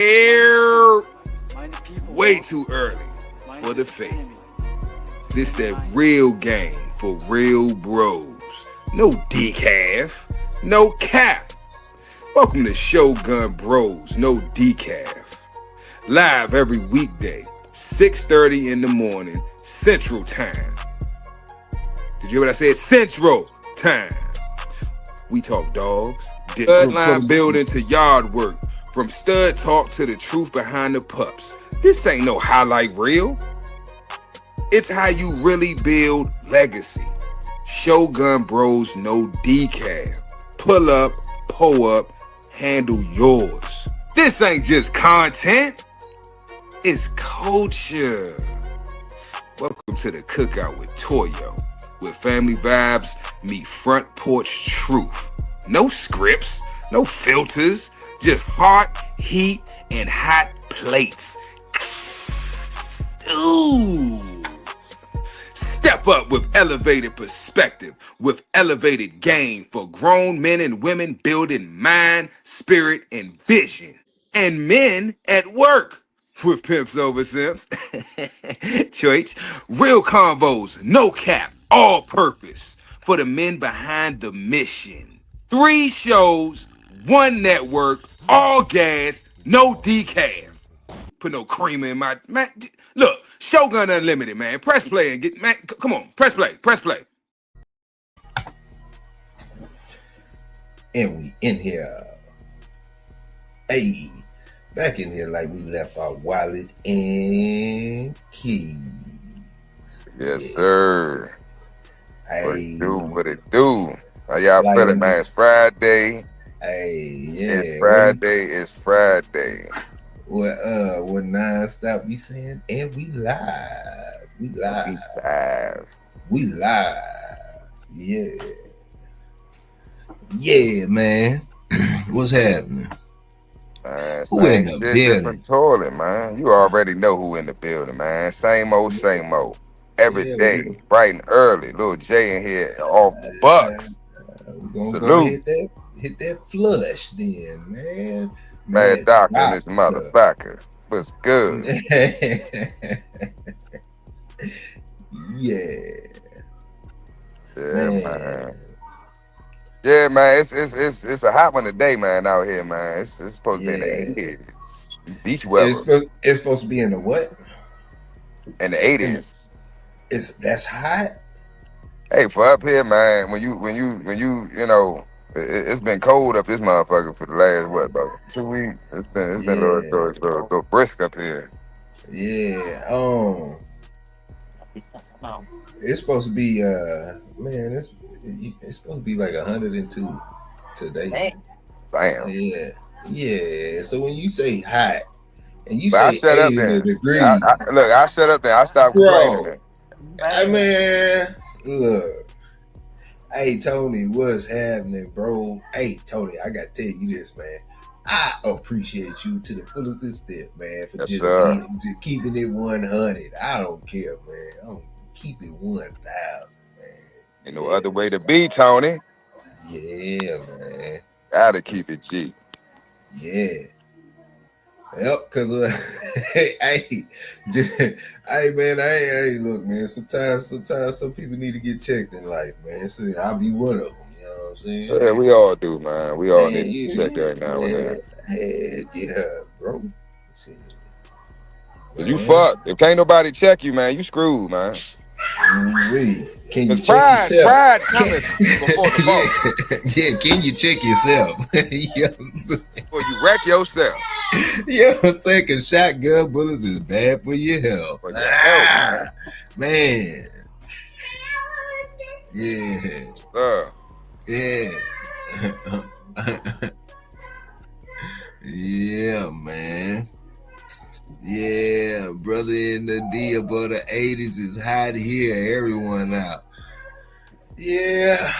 Air way too early for the fake. This that real game for real bros. No decaf, no cap. Welcome to Shogun Bros, no decaf. Live every weekday, 6:30 in the morning, Central Time. Did you hear what I said? Central Time. We talk dogs, bloodline building to yard work, from stud talk to the truth behind the pups. This ain't no highlight reel. It's how you really build legacy. Shogun Bros, no decaf. Pull up, pull up, handle yours. This ain't just content. It's culture. Welcome to the Cookout with Toyo, where family vibes meet front porch truth. No scripts, no filters, just heart, heat, and hot plates. Ooh. Step up with elevated perspective, with elevated game for grown men and women building mind, spirit, and vision. And men at work with Pimps Over Simps. Choice. Real convos, no cap, all purpose for the men behind the mission. 3 shows, 1 network, all gas, no decaf. Put no creamer in my man. Look, Shogun Unlimited, man. Press play and get man. Come on, press play, press play. And we in here. Hey, back in here like we left our wallet and keys. Yes, sir. Hey, What it do? How y'all feeling, man? It's Friday. Hey, yeah. It's Friday. It's Friday. What non-stop we saying? And we live. We live. Yeah. Yeah, man. What's happening? Who in the building? Toilet, man. You already know who in the building, man. Same old. Every day, bright and early. Little J in here off the Bucks. Salute. Go hit that flush then, man. Mad Doc and this motherfucker. What's good? Yeah, man. Yeah, man. It's a hot one today, man. Out here, man. It's supposed to be in the 80s. It's beach weather. It's supposed to be in the what? In the 80s. That's hot. Hey, for up here, man. When you know. It's been cold up this motherfucker for the last about 2 weeks. It's been a little brisk up here. Yeah. It's supposed to be man. It's supposed to be like 102 today. Damn. Yeah. So when you say hot and you but say 80 degrees, I shut up there. I stopped complaining. Man, look. Hey, Tony, what's happening, bro? Hey, Tony, I got to tell you this, man. I appreciate you to the fullest extent, man, for just keeping it 100. I don't care, man. I'm keep it 1,000, man. Ain't no other way to be, Tony. Yeah, man. Gotta keep it G. Yeah. Yep, cause hey, man, hey, look, man. Sometimes some people need to get checked in life, man. So I'll be one of them. You know what I'm saying? Yeah, we all do, man. We all need to get checked every now and then. Hey, yeah, bro. Cause you fucked. If can't nobody check you, man, you screwed, man. Can you check yourself? Pride coming before the fall. Yeah, can you check yourself? Before you wreck yourself. You know what I'm saying? Because shotgun bullets is bad for your health. Man. Yeah. Yeah. Yeah, man. Yeah, brother in the D above the 80s is hot here. Everyone out. Yeah.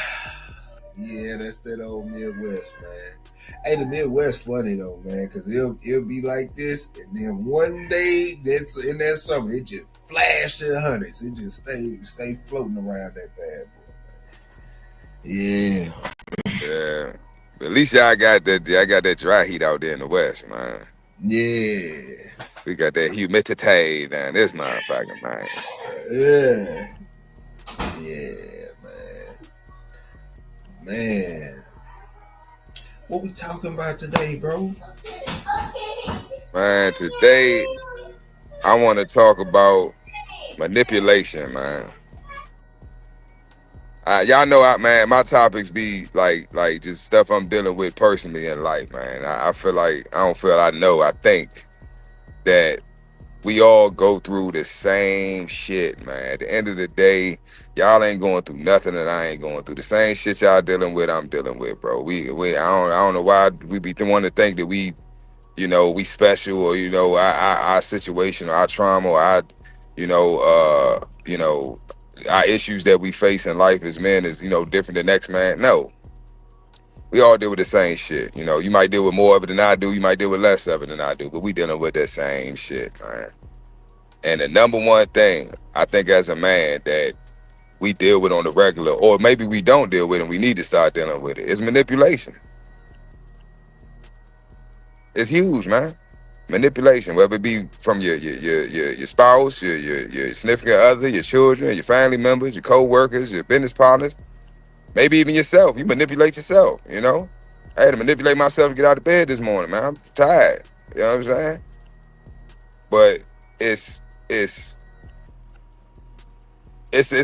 Yeah, that's that old Midwest, man. Hey, the Midwest funny though, man, because it'll be like this, and then one day that's in that summer, it just flash to hundreds. It just stay floating around that bad boy, man. Yeah. Yeah. At least y'all got that. I got that dry heat out there in the West, man. Yeah. We got that humidity down this motherfucker, man. Yeah. Yeah, man. Man. What we talking about today, bro? Man, today I want to talk about manipulation, man. Y'all know, man, my topics be like just stuff I'm dealing with personally in life, man. I feel like I don't feel I know. I think that we all go through the same shit, man. At the end of the day, y'all ain't going through nothing that I ain't going through. The same shit y'all dealing with, I'm dealing with, bro. I don't know why we be the one to think that we special, or our situation or our trauma or our you know uh you know our issues that we face in life as men is different than next man. No, we all deal with the same shit. You might deal with more of it than I do, you might deal with less of it than I do, but we dealing with that same shit, man. And the number one thing I think as a man that we deal with on the regular, or maybe we don't deal with and we need to start dealing with it, is manipulation. It's huge, man. Manipulation, whether it be from your spouse, your significant other, your children, your family members, your co-workers, your business partners, maybe even yourself. You manipulate yourself, I had to manipulate myself to get out of bed this morning, man. I'm tired. You know what I'm saying? But it's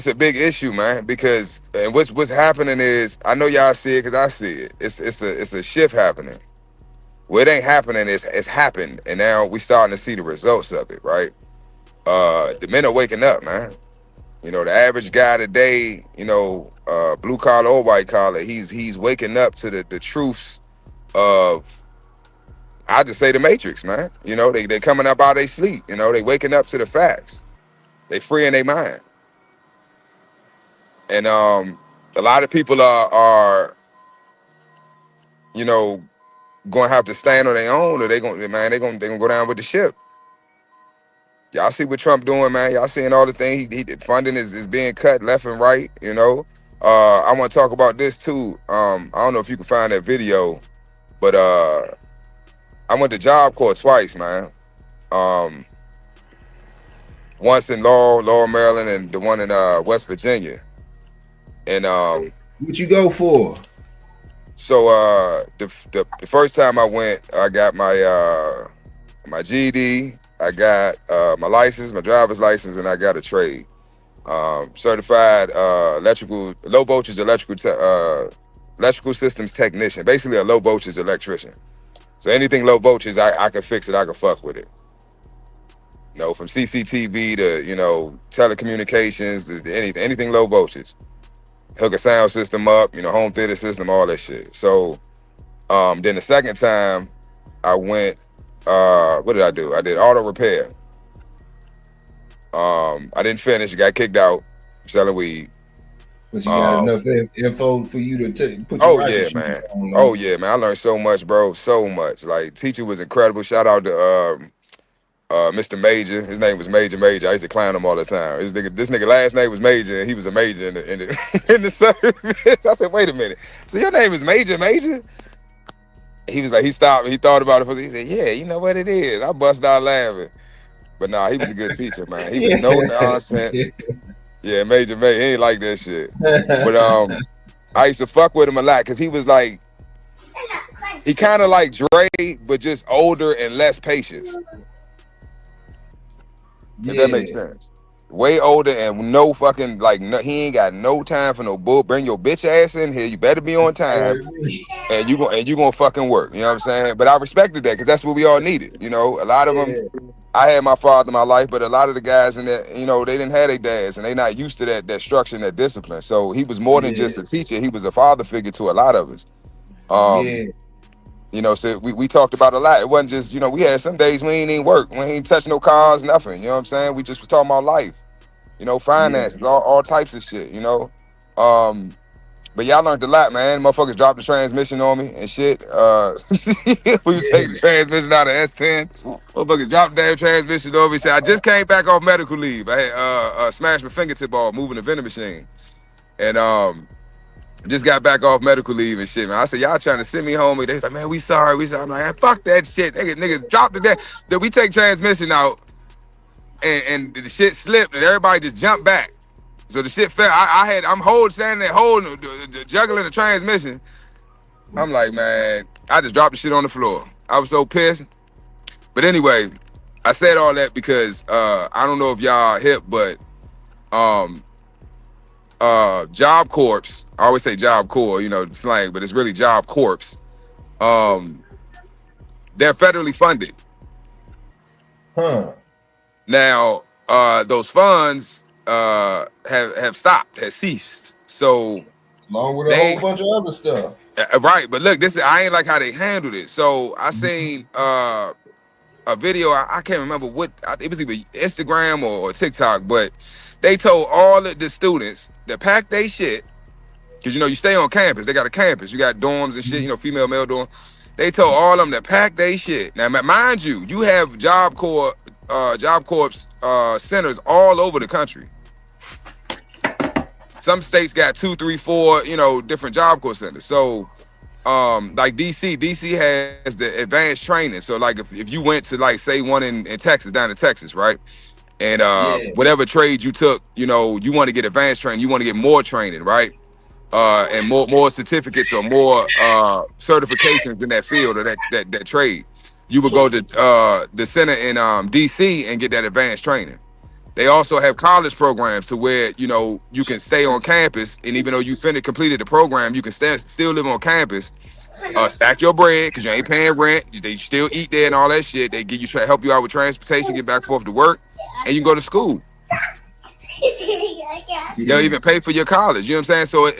a big issue, man, because and what's happening is, I know y'all see it because I see it. It's a shift happening. Well, it ain't happening, it's happened, and now we starting to see the results of it, right? The men are waking up, man. The average guy today, blue collar or white collar, he's waking up to the truths of, I just say, the matrix, man. They coming up out of their sleep. They waking up to the facts. They freeing their mind. And a lot of people are gonna have to stand on their own, or they gonna go down with the ship. Y'all see what Trump doing, man. Y'all seeing all the things he funding is being cut left and right. I want to talk about this too. I don't know if you can find that video, but I went to Job Corps twice, man. Once in Laurel, Maryland, and the one in West Virginia. And what you go for? So the first time I went, I got my GED, I got my license, my driver's license, and I got a trade. Certified low voltage electrical systems technician, basically a low voltage electrician. So anything low voltage, I can fix it, I can fuck with it. From CCTV to telecommunications, to anything low voltage. Hook a sound system up, home theater system, all that shit. So then the second time I went, what did I do? I did auto repair. I didn't finish, got kicked out selling weed. But you got enough info for you to put your man. Oh yeah, man. I learned so much, bro. So much. Like, teacher was incredible. Shout out to Mr. Major. His name was Major. I used to clown him all the time. This nigga last name was Major, and he was a major in the service. I said, wait a minute. So your name is Major? He was like, he stopped, he thought about it. He said, yeah, you know what it is. I bust out laughing. But nah, he was a good teacher, man. He was no nonsense. Yeah, Major, he ain't like that shit. But I used to fuck with him a lot because he was like, he kind of like Dre, but just older and less patience. If that makes sense. Way older and no fucking, he ain't got no time for no bull. Bring your bitch ass in here. You better be on time, and you gonna fucking work. You know what I'm saying? But I respected that because that's what we all needed. A lot of them. I had my father in my life, but a lot of the guys in that, they didn't have their dads, and they not used to that structure and that discipline. So he was more than just a teacher. He was a father figure to a lot of us. So we talked about a lot. It wasn't just, we had some days we ain't even work. We ain't touch no cars, nothing. You know what I'm saying? We just was talking about life, finances, all types of shit, But y'all learned a lot, man. Motherfuckers dropped the transmission on me and shit. We was taking the transmission out of S10. Motherfuckers dropped the damn transmission on me. I just came back off medical leave. I had smashed my fingertip off moving the vending machine. And Just got back off medical leave and shit, man. I said, y'all trying to send me home. They was like, man, we sorry, we sorry. I'm like, "Man, fuck that shit. Niggas dropped the dead. That we take transmission out and the shit slipped and everybody just jumped back. So the shit fell. I'm standing there holding, juggling the transmission. I'm like, man, I just dropped the shit on the floor. I was so pissed. But anyway, I said all that because I don't know if y'all hip, but um, Job Corps, I always say Job Corps, slang, but it's really Job Corps. They're federally funded. Huh. Now, those funds have stopped, have ceased. So along with a whole bunch of other stuff. Right, but look, I ain't like how they handled it. So I seen a video, I can't remember what, it was either Instagram or TikTok, but they told all of the students to pack their shit, because you stay on campus. They got a campus. You got dorms and shit, female, male dorm. They told all of them to pack their shit. Now, mind you, you have Job Corps centers all over the country. Some states got 2, 3, 4, different Job Corps centers. So, like DC has the advanced training. So, like, if you went to, like, say one in Texas, down in Texas, right? And whatever trade you took, you want to get advanced training, you want to get more training, right? And more certificates or more certifications in that field or that trade. You would go to the center in DC and get that advanced training. They also have college programs to where you can stay on campus, and even though you completed the program, you can still live on campus. Stack your bread because you ain't paying rent. They still eat there and all that shit. They give you help you out with transportation, get back and forth to work, and you can go to school. They'll even pay for your college. You know what I'm saying? So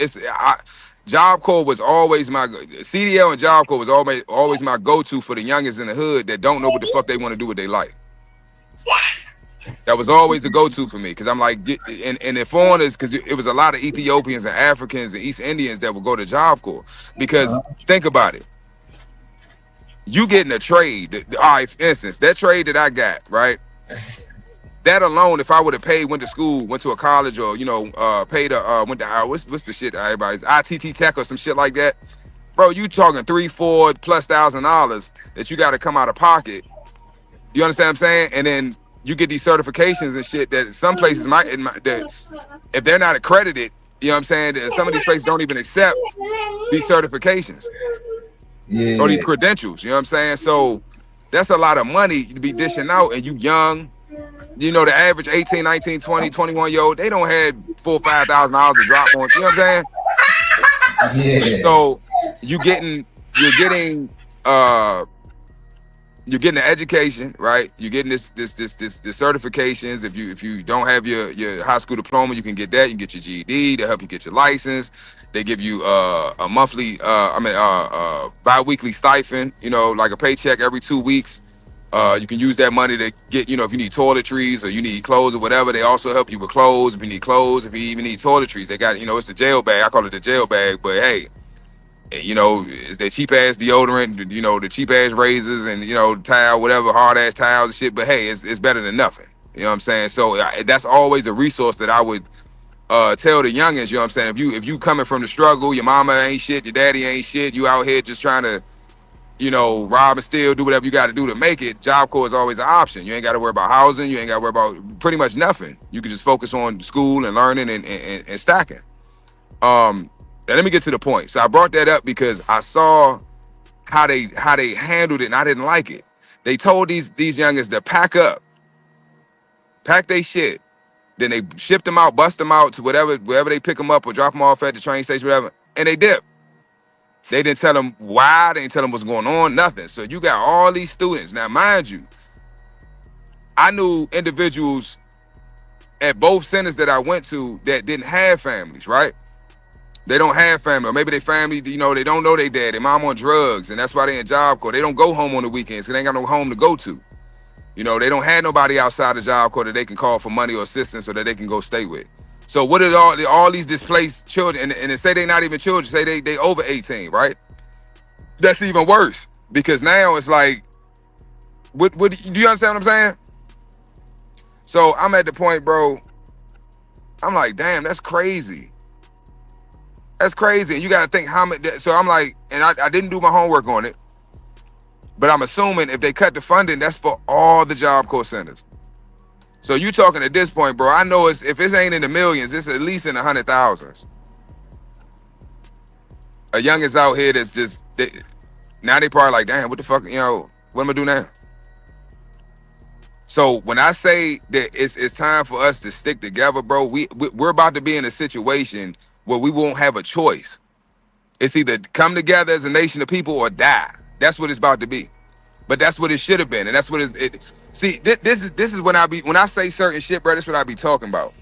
Job Corps was always my CDL, and Job Corps was always my go-to for the youngest in the hood that don't know what the fuck they want to do with their life. That was always a go-to for me, because I'm like, and the foreigners, because it was a lot of Ethiopians and Africans and East Indians that would go to Job Corps. Because think about it, you getting a trade. All right, for instance, that trade that I got, right? That alone, if I would have went to school, went to a college, or paid went to what's the shit everybody's ITT Tech or some shit like that, bro, you talking $3,000-$4,000 that you got to come out of pocket. You understand what I'm saying? And then you get these certifications and shit that some places if they're not accredited, you know what I'm saying, that some of these places don't even accept these certifications or these credentials. You know what I'm saying? So that's a lot of money to be dishing out, and you young. The average 18, 19, 20, 21-year-old, they don't have $4,000 or $5,000 to drop on. You know what I'm saying? Yeah. So you're getting the education, right? You're getting this certifications. If you don't have your high school diploma, you can get that. You can get your GED to help you get your license. They give you a monthly, bi-weekly stipend, like a paycheck every 2 weeks. You can use that money to get, if you need toiletries or you need clothes or whatever, they also help you with clothes. If you need clothes, if you even need toiletries, they got, it's the jail bag. I call it the jail bag, but hey, it's that cheap ass deodorant, the cheap ass razors and, towel, whatever, hard ass towels and shit. But hey, it's better than nothing. You know what I'm saying? So that's always a resource that I would tell the youngins, you know what I'm saying? If you coming from the struggle, your mama ain't shit, your daddy ain't shit, you out here just trying to, rob and steal, do whatever you got to do to make it, Job Corps is always an option. You ain't got to worry about housing. You ain't got to worry about pretty much nothing. You can just focus on school and learning and stacking. Now let me get to the point. So I brought that up because I saw how they handled it, and I didn't like it. They told these youngins to pack their shit. Then they shipped them out, bust them out to wherever they pick them up or drop them off at the train station, whatever, and they dip. They didn't tell them why. They didn't tell them what's going on. Nothing. So you got all these students. Now, mind you, I knew individuals at both centers that I went to that didn't have families, right? They don't have family. Or maybe their family, they don't know their dad. Their mom on drugs, and that's why they in Job Corps. They don't go home on the weekends because they ain't got no home to go to. They don't have nobody outside the Job Corps that they can call for money or assistance or that they can go stay with. So what are all these displaced children, and they say they're not even children, say they over 18, right? That's even worse, because now it's like, what do you understand what I'm saying? So I'm at the point, bro, I'm like, damn, that's crazy. That's crazy. And you got to think how many. So I'm like, and I didn't do my homework on it, but I'm assuming if they cut the funding, that's for all the Job Corps centers. So you talking at this point, bro? I know it's if it ain't in the millions, it's at least in the 100,000s. A youngest out here that's just now they probably like, damn, what the fuck, what am I gonna do now? So when I say that it's time for us to stick together, bro, we're about to be in a situation where we won't have a choice. It's either come together as a nation of people or die. That's what it's about to be. But that's what it should have been, and that's what it. See, this is when I say certain shit, bro. That's what I be talking about.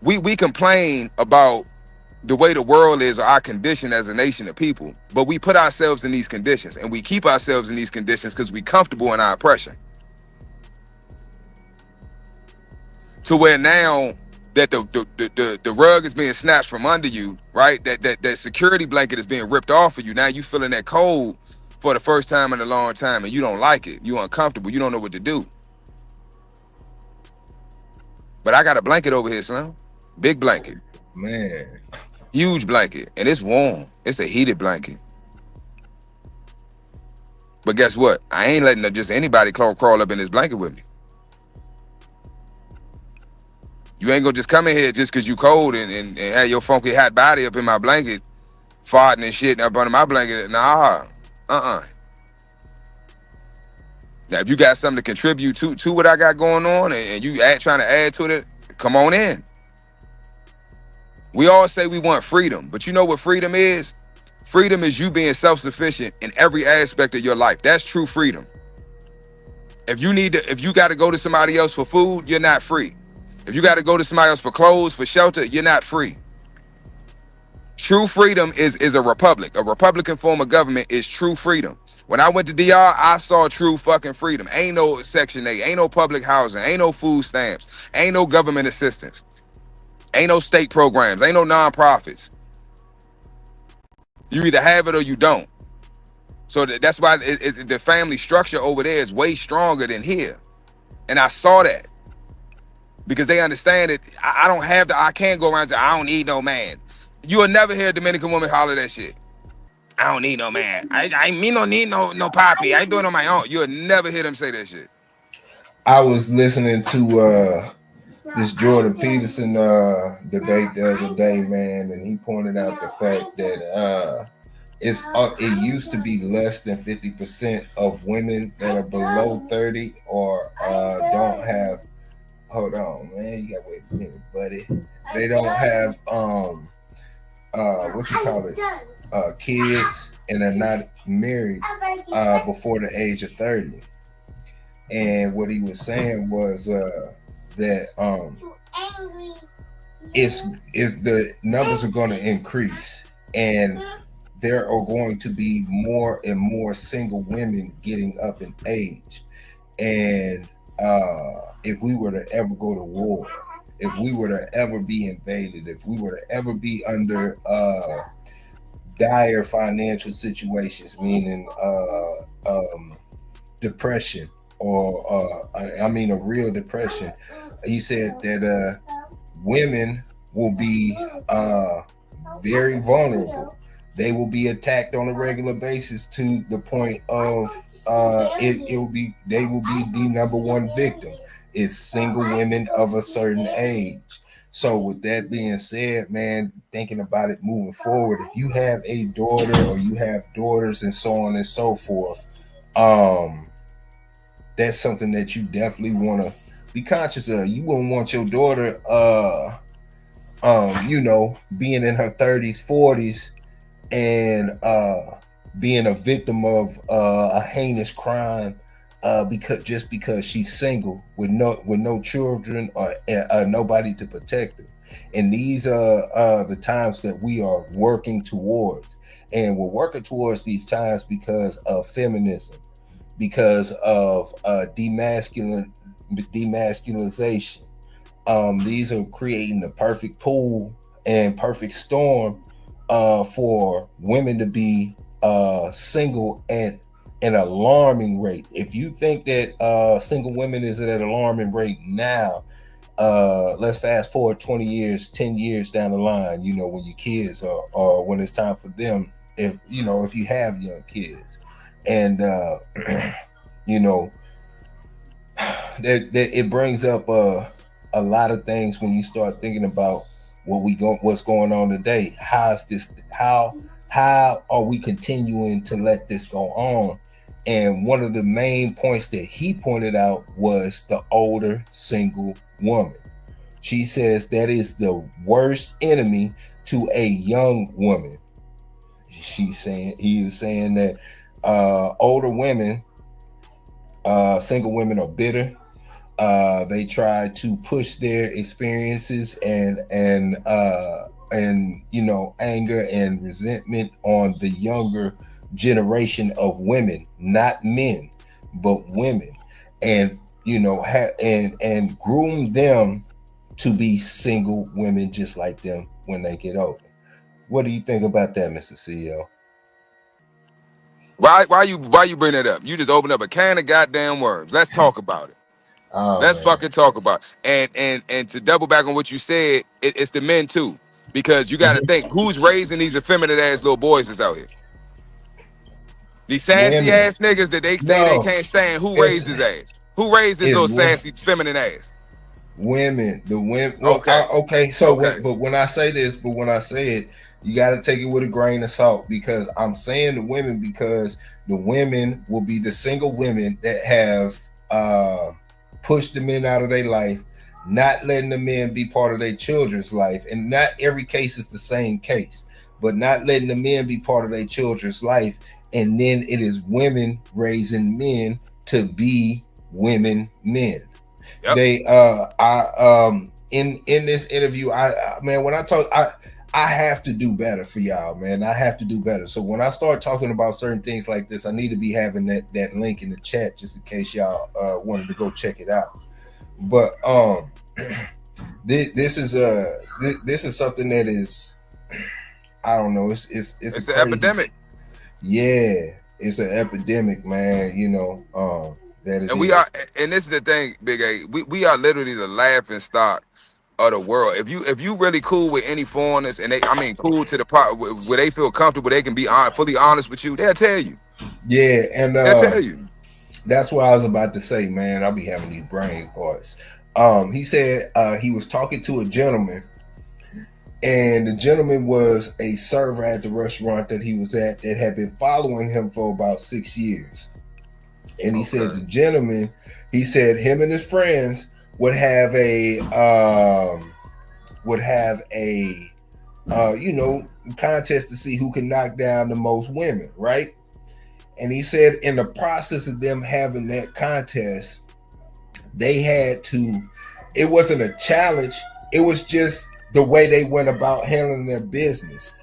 We complain about the way the world is or our condition as a nation of people, but we put ourselves in these conditions, and we keep ourselves in these conditions because we comfortable in our oppression. To where now that the rug is being snatched from under you, right? That security blanket is being ripped off of you. Now you feeling that cold for the first time in a long time, and you don't like it. You uncomfortable. You don't know what to do. But I got a blanket over here, Slim. Big blanket. Man. Huge blanket. And it's warm. It's a heated blanket. But guess what? I ain't letting just anybody crawl up in this blanket with me. You ain't gonna just come in here just because you cold and have your funky hot body up in my blanket, farting and shit up under my blanket. Nah. Now, if you got something to contribute to what I got going on and you trying to add to it, come on in. We all say we want freedom, but you know what freedom is? Freedom is you being self-sufficient in every aspect of your life. That's true freedom. If you got to go to somebody else for food, you're not free. If you got to go to somebody else for clothes, for shelter, you're not free. True freedom is a republic. A Republican form of government is true freedom. When I went to DR, I saw true fucking freedom. Ain't no Section 8, ain't no public housing, ain't no food stamps, ain't no government assistance, ain't no state programs, ain't no nonprofits. You either have it or you don't. So that's why the family structure over there is way stronger than here. And I saw that because they understand it. I can't go around and say, I don't need no man. You will never hear a Dominican woman holler that shit. I don't need no man. I don't need no poppy. I ain't doing it on my own. You'll never hear them say that shit. I was listening to this Jordan Peterson debate the other day, man, and he pointed out the fact that it used to be less than 50% of women that are below 30 or don't have. Hold on, man, you gotta wait a minute, buddy. They don't have kids, and they're not married before the age of 30. And what he was saying was that is the numbers are going to increase, and there are going to be more and more single women getting up in age. And if we were to ever go to war, if we were to ever be invaded, if we were to ever be under dire financial situations, meaning depression or a real depression, he said that women will be very vulnerable. They will be attacked on a regular basis to the point of they will be the number one victim is single women of a certain age. So with that being said, man, thinking about it moving forward, if you have a daughter or you have daughters and so on and so forth, that's something that you definitely want to be conscious of. You wouldn't want your daughter being in her 30s, 40s and being a victim of a heinous crime because she's single with no children or nobody to protect her. And these are the times that we are working towards, and we're working towards these times because of feminism, because of demasculization. These are creating the perfect pool and perfect storm for women to be single at an alarming rate. If you think that single women is at an alarming rate now, let's fast forward 20 years, 10 years down the line, you know, when your kids are, or when it's time for them, if you know, if you have young kids, and you know, that it brings up a lot of things when you start thinking about what's going on today. How are we continuing to let this go on? And one of the main points that he pointed out was the older single woman. She says that is the worst enemy to a young woman. He is saying that older women, single women, are bitter. They try to push their experiences and you know, anger and resentment on the younger generation of women, not men, but women, and you know, and groom them to be single women just like them when they get older. What do you think about that, Mr. CEO? Why you bring that up? You just open up a can of goddamn worms. Let's talk about it. Oh, Let's man. fucking talk about it. And to double back on what you said, it's the men too, because you got to think who's raising these effeminate ass little boys that's out here. These sassy Women. ass niggas that they say they No, can't stand. Who it's- raised his ass? Who raised this it's little wo- sassy feminine ass? women, the women. Well, Okay. okay. So, Okay. but when I say this, but when I say it, you got to take it with a grain of salt, because I'm saying the women because the women will be the single women that have pushed the men out of their life, not letting the men be part of their children's life, and not every case is the same case, but not letting the men be part of their children's life, and then it is women raising men to be women men. Yep. They in this interview, I man, when I talk, I have to do better for y'all, man. I have to do better. So when I start talking about certain things like this, I need to be having that link in the chat just in case y'all wanted to go check it out. But this is something that is, I don't know, it's an epidemic. Yeah, it's an epidemic, man. You know, that it And we is. are, and this is the thing, Big A. We are literally the laughing stock of the world. If you really cool with any foreigners, and cool to the part where they feel comfortable, they can be fully honest with you. They'll tell you. Yeah, and They'll tell you. that's what I was about to say, man. I'll be having these brain parts. He said he was talking to a gentleman, and the gentleman was a server at the restaurant that he was at that had been following him for about 6 years. And he said the gentleman, he said him and his friends would have a you know, contest to see who can knock down the most women, right? And he said in the process of them having that contest, they had to, it wasn't a challenge, it was just the way they went about handling their business.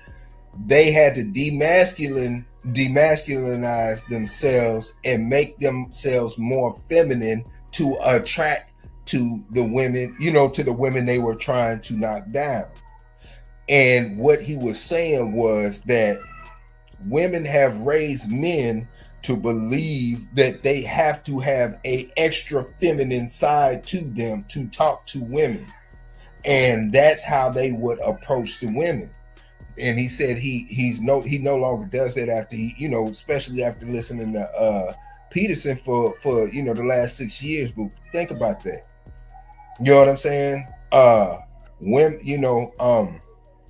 They had to demasculinize themselves and make themselves more feminine to attract to the women, you know, to the women they were trying to knock down. And what he was saying was that women have raised men to believe that they have to have a extra feminine side to them to talk to women, and that's how they would approach the women. And he said he no longer does that after he, you know, especially after listening to Peterson for you know the last 6 years. But think about that. You know what I'm saying? When you know,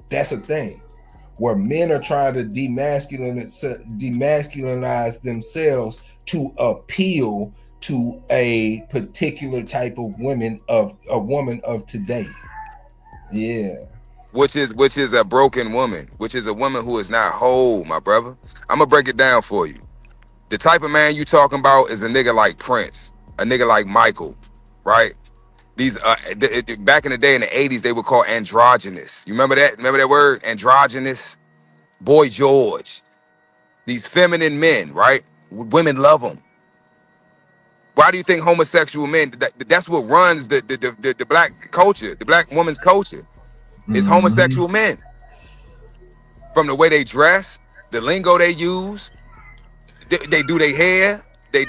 that's a thing where men are trying to demasculinize themselves to appeal to a particular type of woman of today. Yeah. Which is a broken woman, which is a woman who is not whole, my brother. I'm gonna break it down for you. The type of man you talking about is a nigga like Prince, a nigga like Michael, right? These back in the day in the 80s, they were called androgynous. You remember that? Remember that word? Androgynous? Boy George. These feminine men, right? Women love them. Why do you think homosexual men, that's what runs the black culture, the black woman's culture? It's homosexual men. From the way they dress, the lingo they use, they do their hair, They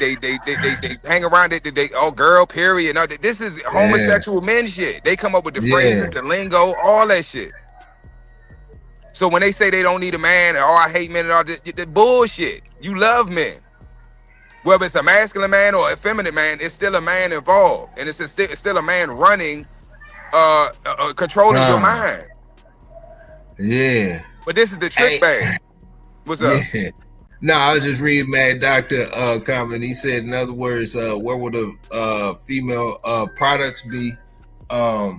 hang around it. They oh girl period. No, this is Yeah. homosexual men shit. They come up with the Yeah. phrases, the lingo, all that shit. So when they say they don't need a man, or I hate men and all the bullshit. You love men. Whether it's a masculine man or a feminine man, it's still a man involved, and it's still a man running, controlling your mind. Yeah. But this is the trick bag. What's up? Yeah. No, I was just reading Mad Doctor comment. He said, in other words, where would the female products be for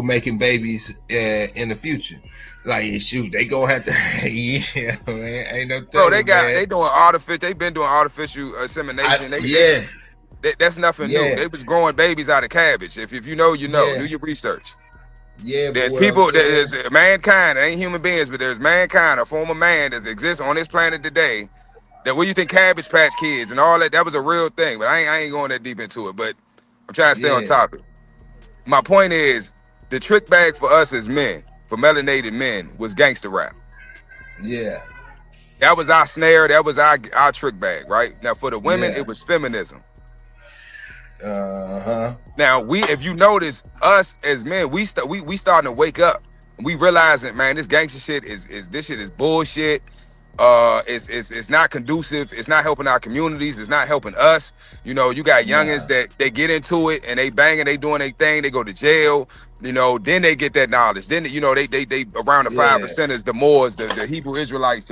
making babies in the future? Like, shoot, they gonna have to. Yeah, man, ain't no. Bro, they doing artificial. They've been doing artificial insemination. That's nothing new. They was growing babies out of cabbage. If you know, you know. Do your research. Yeah, there's people. There's mankind. It ain't human beings, but there's mankind, a form of man that exists on this planet today. That what do you think Cabbage Patch Kids and all that? That was a real thing, but I ain't going that deep into it. But I'm trying to stay on topic. My point is, the trick bag for us as men, for melanated men, was gangster rap. Yeah. That was our snare. That was our trick bag, right? Now for the women, it was feminism. Now if you notice, us as men, we starting to wake up. We realizing, man, this gangster shit is this shit is bullshit. It's not conducive. It's not helping our communities. It's not helping us. You know, you got youngins that they get into it and they banging, they doing their thing. They go to jail. You know, then they get that knowledge. Then you know they around the 5%ers, the Moors, the Hebrew Israelites,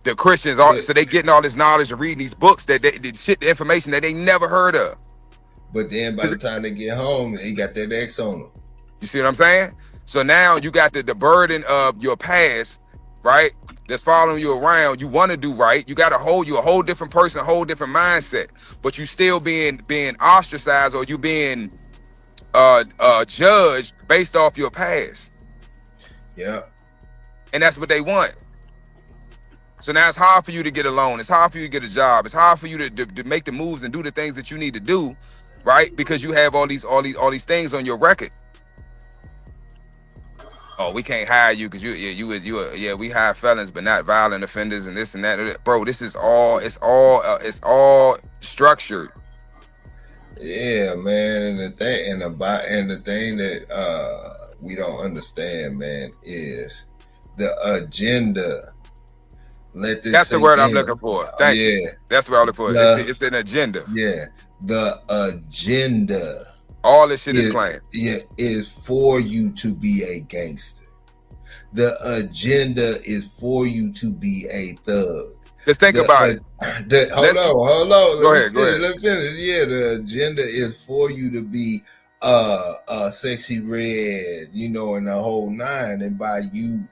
the Christians. So they getting all this knowledge and reading these books the information that they never heard of. But then by the time they get home, they got that X on them. You see what I'm saying? So now you got the burden of your past, right? That's following you around. You want to do right. You got to hold you a whole different person, a whole different mindset. But you still being ostracized, or you being judged based off your past. Yeah. And that's what they want. So now it's hard for you to get a loan. It's hard for you to get a job. It's hard for you to make the moves and do the things that you need to do, right? Because you have all these things on your record. Oh, we can't hire you because we hire felons but not violent offenders and this and that. Bro, this is it's all structured. Yeah, man. And the thing that we don't understand, man, is the agenda. That's the word I'm looking for. Thank you. That's what I'm looking for. It's an agenda. Yeah. The agenda. All this shit is playing. Yeah, is for you to be a gangster. The agenda is for you to be a thug. Just think about it. Hold on. Go ahead. Let me finish. Yeah, the agenda is for you to be sexy red, you know, and the whole nine. And by you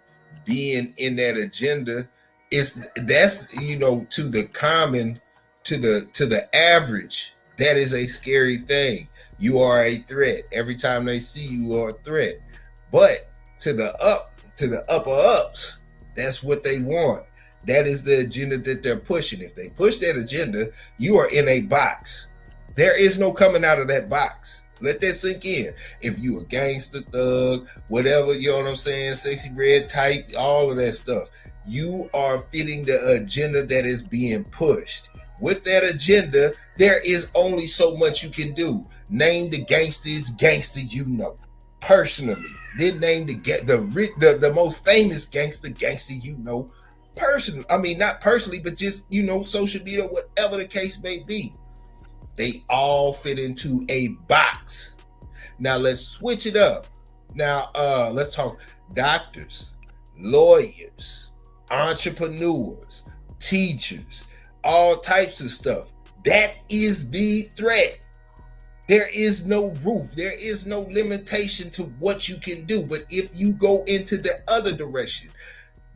being in that agenda, that's you know, to the common, to the average, that is a scary thing. You are a threat. Every time they see you, you are a threat. But to the upper ups, that's what they want. That is the agenda that they're pushing. If they push that agenda, you are in a box. There is no coming out of that box. Let that sink in. If you a gangster, thug, whatever, you know what I'm saying, sexy red type, all of that stuff, you are fitting the agenda that is being pushed. With that agenda, there is only so much you can do. Name the gangster you know personally. Then name the most famous gangster you know personally. I mean, not personally, but just, you know, social media, whatever the case may be. They all fit into a box. Now let's switch it up. Now let's talk doctors, lawyers, entrepreneurs, teachers, all types of stuff. That is the threat. There is no roof. There is no limitation to what you can do. But if you go into the other direction,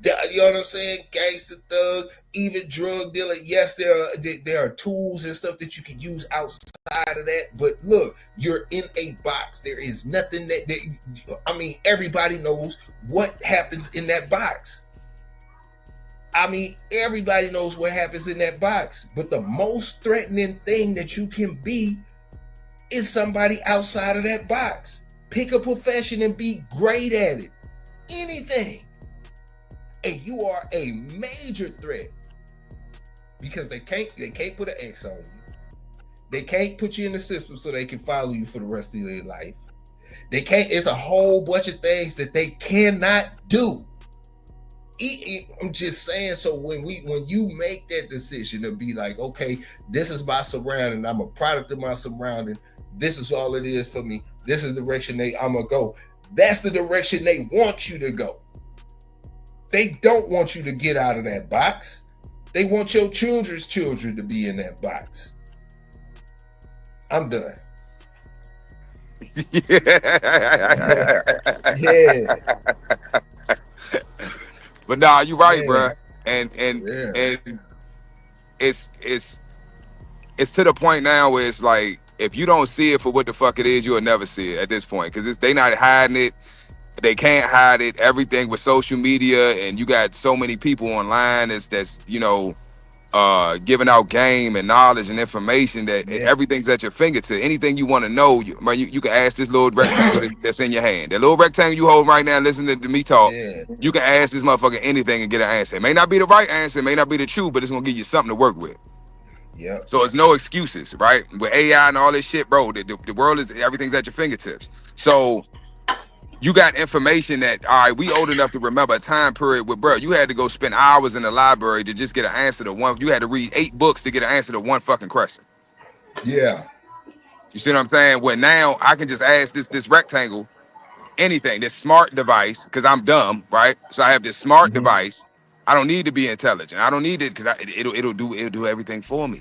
you know what I'm saying? Gangster, thug, even drug dealer. Yes, there are tools and stuff that you can use outside of that. But look, you're in a box. There is nothing I mean, everybody knows what happens in that box. I mean, everybody knows what happens in that box. But the most threatening thing that you can be is somebody outside of that box. Pick a profession and be great at it. Anything. And you are a major threat because they can't put an X on you. They can't put you in the system so they can follow you for the rest of their life. They can't. It's a whole bunch of things that they cannot do. I'm just saying. So when you make that decision to be like, okay, this is my surrounding. I'm a product of my surrounding. This is all it is for me. This is the direction I'm gonna go. That's the direction they want you to go. They don't want you to get out of that box. They want your children's children to be in that box. I'm done. Yeah. But nah, you're right, bro. And it's to the point now where it's like, if you don't see it for what the fuck it is, you'll never see it at this point. Because they not hiding it. They can't hide it. Everything with social media, and you got so many people online that's giving out game and knowledge and information that everything's at your fingertips. Anything you want to know, you can ask this little rectangle that's in your hand. That little rectangle you hold right now, listening to me talk, you can ask this motherfucker anything and get an answer. It may not be the right answer, it may not be the truth, but it's gonna give you something to work with. Yeah. So it's no excuses, right? With AI and all this shit, bro, the world is, everything's at your fingertips. So you got information that, all right, we old enough to remember a time period where, bro, you had to go spend hours in the library to just get an answer to one. You had to read 8 books to get an answer to one fucking question. Yeah. You see what I'm saying? Well, now I can just ask this rectangle anything, this smart device, because I'm dumb, right? So I have this smart device. I don't need to be intelligent. I don't need it because it'll do everything for me.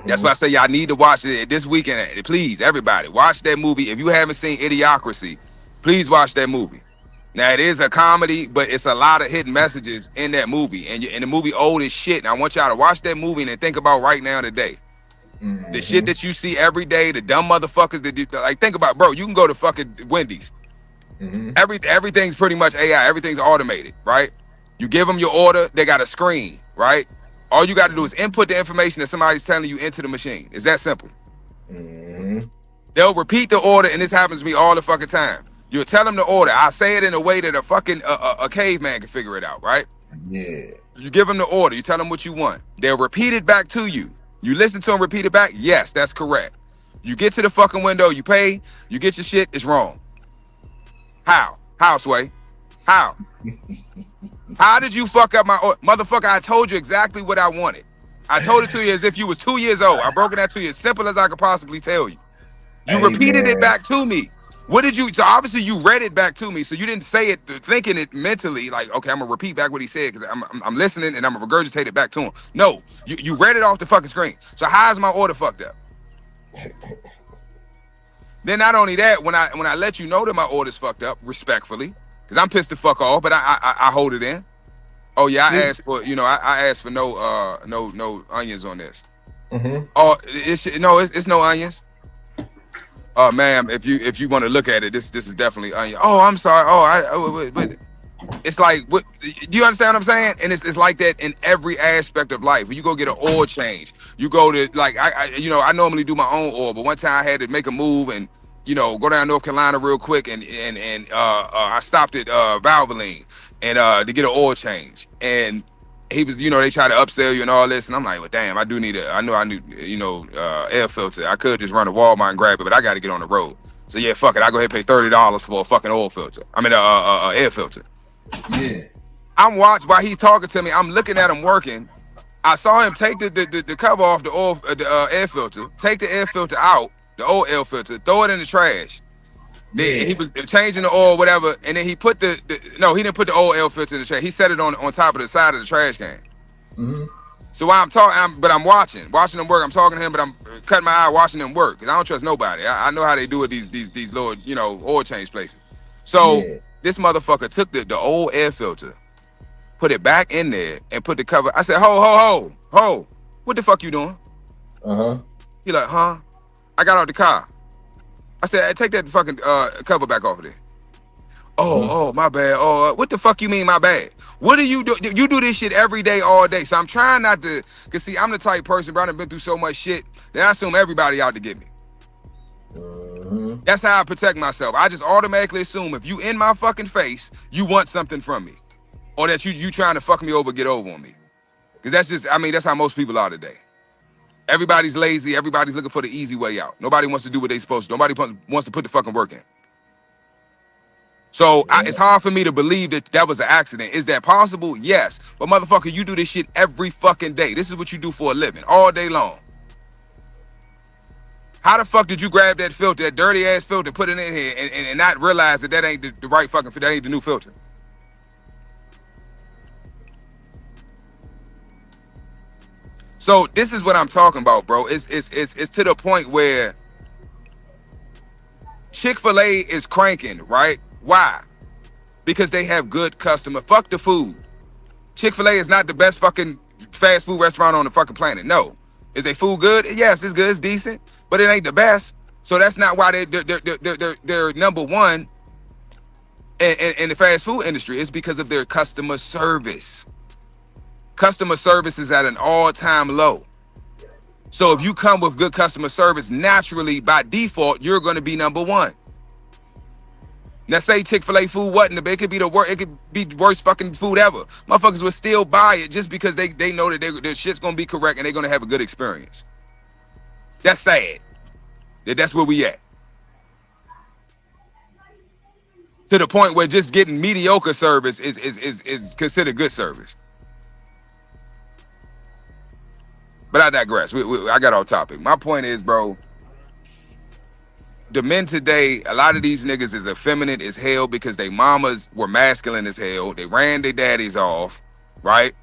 That's why I say y'all need to watch it this weekend. Please, everybody, watch that movie. If you haven't seen Idiocracy, please watch that movie. Now, it is a comedy, but it's a lot of hidden messages in that movie. And the movie old as shit. And I want y'all to watch that movie and think about right now today. The shit that you see every day, the dumb motherfuckers that do, like, think about, bro, you can go to fucking Wendy's. Everything's pretty much AI. Everything's automated, right? You give them your order, they got a screen, right? All you got to do is input the information that somebody's telling you into the machine. It's that simple. They'll repeat the order, and this happens to me all the fucking time. You'll tell them the order. I say it in a way that a fucking a caveman can figure it out, right? Yeah. You give them the order. You tell them what you want. They'll repeat it back to you. You listen to them repeat it back. Yes, that's correct. You get to the fucking window. You pay. You get your shit. It's wrong. How? How, Sway? How? How did you fuck up my order? Motherfucker, I told you exactly what I wanted. I told it to you as if you was 2 years old. I broke it down to you as simple as I could possibly tell you. You repeated it back to me. What did you, so obviously you read it back to me, so you didn't say it thinking it mentally, like, okay, I'm gonna repeat back what he said, because I'm listening and I'm gonna regurgitate it back to him. No, you read it off the fucking screen. So how is my order fucked up? Then not only that, when I let you know that my order's fucked up, respectfully, because I'm pissed the fuck off, but I hold it in. Oh yeah, I asked for, I asked for no onions on this. Oh, it's no onions. Ma'am, if you want to look at it, this is definitely onion. Oh, I'm sorry. But it's like, what? Do you understand what I'm saying? And it's like that in every aspect of life. When you go get an oil change, you go to, like, I normally do my own oil, but one time I had to make a move and go down North Carolina real quick, and I stopped at Valvoline and to get an oil change, and he was, they try to upsell you and all this, and I'm like, well, damn, I need air filter. I could just run to Walmart and grab it, but I got to get on the road. So yeah, fuck it, I go ahead and pay $30 for a fucking oil filter. I mean, air filter. Yeah. I'm watching while he's talking to me. I'm looking at him working. I saw him take the cover off the air filter, take the air filter out, the old air filter, throw it in the trash. Yeah. He was changing the oil, whatever, and then he put he didn't put the old air filter in the trash. He set it on top of the side of the trash can. So while I'm talking, but I'm watching him work. I'm talking to him, but I'm cutting my eye watching him work, because I don't trust nobody. I know how they do it, these little, oil change places. So this motherfucker took the old air filter, put it back in there, and put the cover. I said, ho, what the fuck you doing? He like, huh? I got out the car. I said, hey, take that fucking cover back off of there. Oh, my bad. Oh, what the fuck you mean, my bad? What do you do? You do this shit every day, all day. So I'm trying not to, because see, I'm the type person, bro, I've been through so much shit that I assume everybody out to get me. That's how I protect myself. I just automatically assume if you in my fucking face, you want something from me. Or that you trying to fuck me over, get over on me. Because that's just, I mean, that's how most people are today. Everybody's lazy. Everybody's looking for the easy way out. Nobody wants to do what they're supposed to. Nobody wants to put the fucking work in. So it's hard for me to believe that was an accident. Is that possible? Yes. But motherfucker, you do this shit every fucking day. This is what you do for a living, all day long. How the fuck did you grab that filter, that dirty ass filter, put it in here and not realize that ain't the right fucking filter, that ain't the new filter? So this is what I'm talking about, bro. It's to the point where Chick-fil-A is cranking, right? Why? Because they have good customer. Fuck the food. Chick-fil-A is not the best fucking fast food restaurant on the fucking planet. No. Is their food good? Yes, it's good. It's decent, but it ain't the best. So that's not why they're number one in the fast food industry. It's because of their customer service. Customer service is at an all-time low. So if you come with good customer service, naturally, by default, you're going to be number one. Now, say Chick-fil-A food wasn't, it could be the worst fucking food ever. Motherfuckers would still buy it just because they know that their shit's going to be correct and they're going to have a good experience. That's sad. That's where we at. To the point where just getting mediocre service is considered good service. But I digress. I got off topic. My point is, bro, the men today, a lot of these niggas is effeminate as hell because they mamas were masculine as hell. They ran their daddies off, right?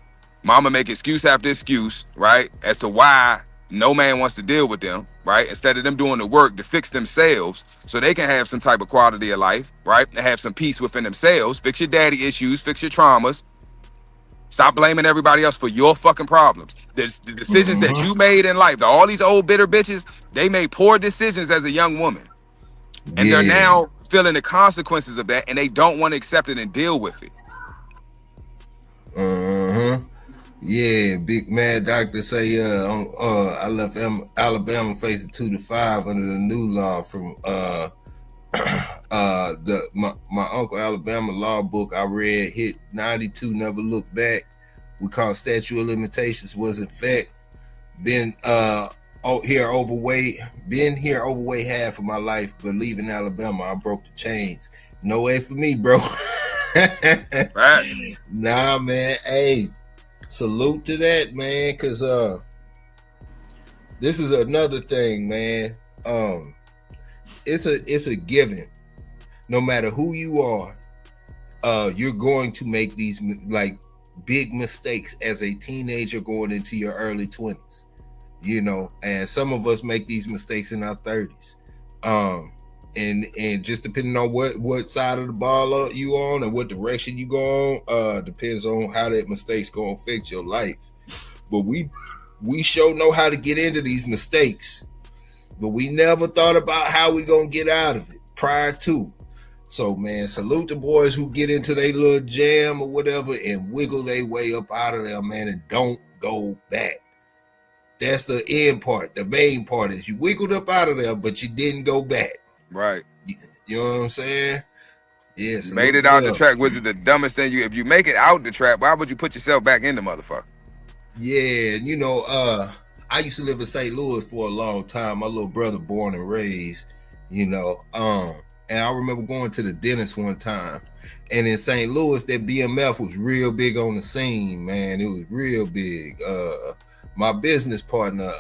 Mama make excuse after excuse, right? As to why no man wants to deal with them, right? Instead of them doing the work to fix themselves so they can have some type of quality of life, right? And have some peace within themselves. Fix your daddy issues, fix your traumas. Stop blaming everybody else for your fucking problems. The decisions that you made in life, all these old bitter bitches, they made poor decisions as a young woman. And they're now feeling the consequences of that, and they don't want to accept it and deal with it. Yeah, Big Mad Doctor say I left Alabama facing 2-5 under the new law from my Uncle Alabama law book I read hit 92, never looked back. We call statute of limitations was in fact. Been here overweight half of my life, but leaving Alabama, I broke the chains. No way for me, bro. Right. Nah, man. Hey, salute to that, man, because this is another thing, man. It's a given. No matter who you are, you're going to make these like big mistakes as a teenager going into your early 20s. You know, and some of us make these mistakes in our 30s. And just depending on what side of the ball you on and what direction you go on, depends on how that mistake's gonna affect your life. But we sure know how to get into these mistakes, but we never thought about how we gonna get out of it prior to. So, man, salute the boys who get into their little jam or whatever and wiggle their way up out of there, man, and don't go back. That's the end part. The main part is you wiggled up out of there, but you didn't go back. Right. You know what I'm saying? Yes. Made it out the track, which is the dumbest thing. If you make it out the trap, why would you put yourself back in the motherfucker? Yeah, you know, I used to live in St. Louis for a long time. My little brother born and raised, you know. And I remember going to the dentist one time. And in St. Louis, that BMF was real big on the scene, man. It was real big. My business partner,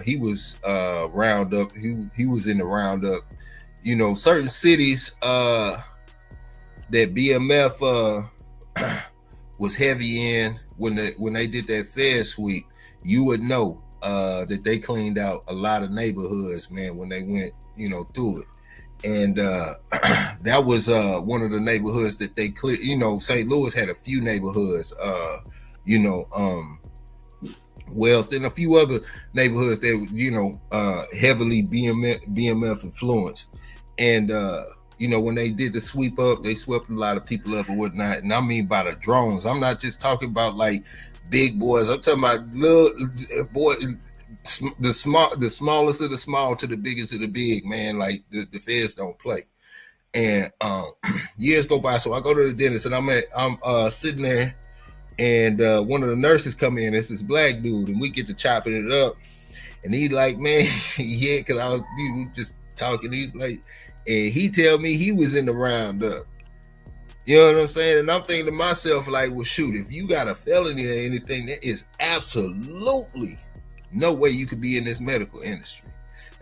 he was Roundup. He was in the Roundup. You know, certain cities that BMF was heavy in when they did that Fed sweep, you would know that they cleaned out a lot of neighborhoods, man, when they went, you know, through it. And that was one of the neighborhoods that they cleared. You know, St. Louis had a few neighborhoods, you know, West and a few other neighborhoods that, you know, heavily BMF influenced. And, you know, when they did the sweep up, they swept a lot of people up and whatnot. And I mean by the drones. I'm not just talking about like big boys. I'm talking about little boys, the smallest of the small to the biggest of the big, man. Like the feds don't play. And years go by. So I go to the dentist and I'm sitting there and one of the nurses come in. It's this black dude, and we get to chopping it up. And he's like, man, yeah, because we were just talking. He's like, and he tell me he was in the roundup. You know what I'm saying? And I'm thinking to myself, like, well, shoot, if you got a felony or anything, there is absolutely no way you could be in this medical industry.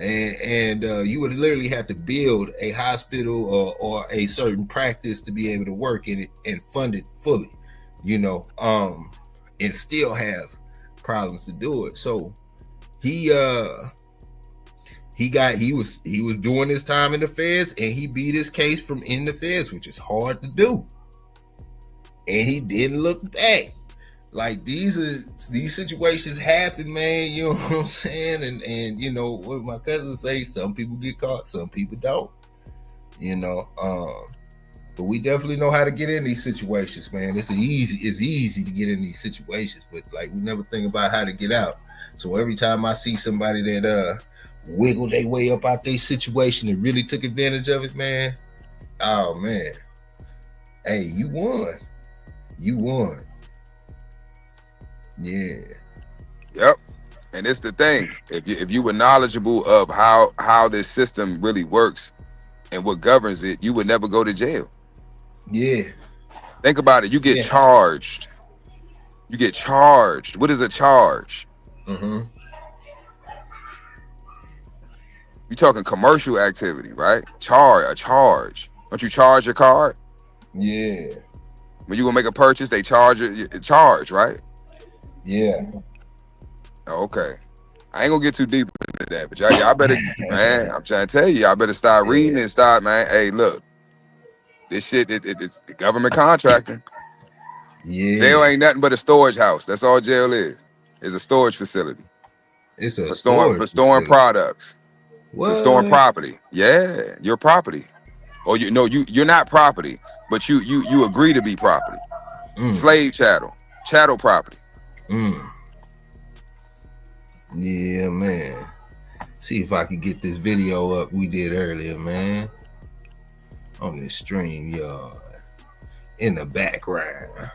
And you would literally have to build a hospital or a certain practice to be able to work in it and fund it fully, and still have problems to do it. So he was doing his time in the feds, and he beat his case from in the feds, which is hard to do. And he didn't look back. Like these situations happen, man. You know what I'm saying? And you know what my cousins say, some people get caught, some people don't. But we definitely know how to get in these situations, man. It's easy to get in these situations, but like we never think about how to get out. So every time I see somebody that wiggled their way up out their situation and really took advantage of it, man. Oh man. Hey, you won. Yeah. Yep. And it's the thing. If you were knowledgeable of how this system really works and what governs it, you would never go to jail. Yeah. Think about it. You get charged. What is a charge? Mm-hmm. You're talking commercial activity, right? A charge. Don't you charge your card? Yeah. When you gonna make a purchase, they charge right? Yeah. Okay. I ain't gonna get too deep into that, but y'all better, man, I'm trying to tell you, y'all better start reading and start, man. Hey, look, this shit, it's government contracting. Yeah. Jail ain't nothing but a storage house. That's all jail is. It's a storage facility. It's a for storing products. What? For storing property. Yeah, your property. Or you're not property, but you agree to be property. Slave chattel property. Yeah, man. See if I can get this video up we did earlier, man. On the stream, y'all. In the background.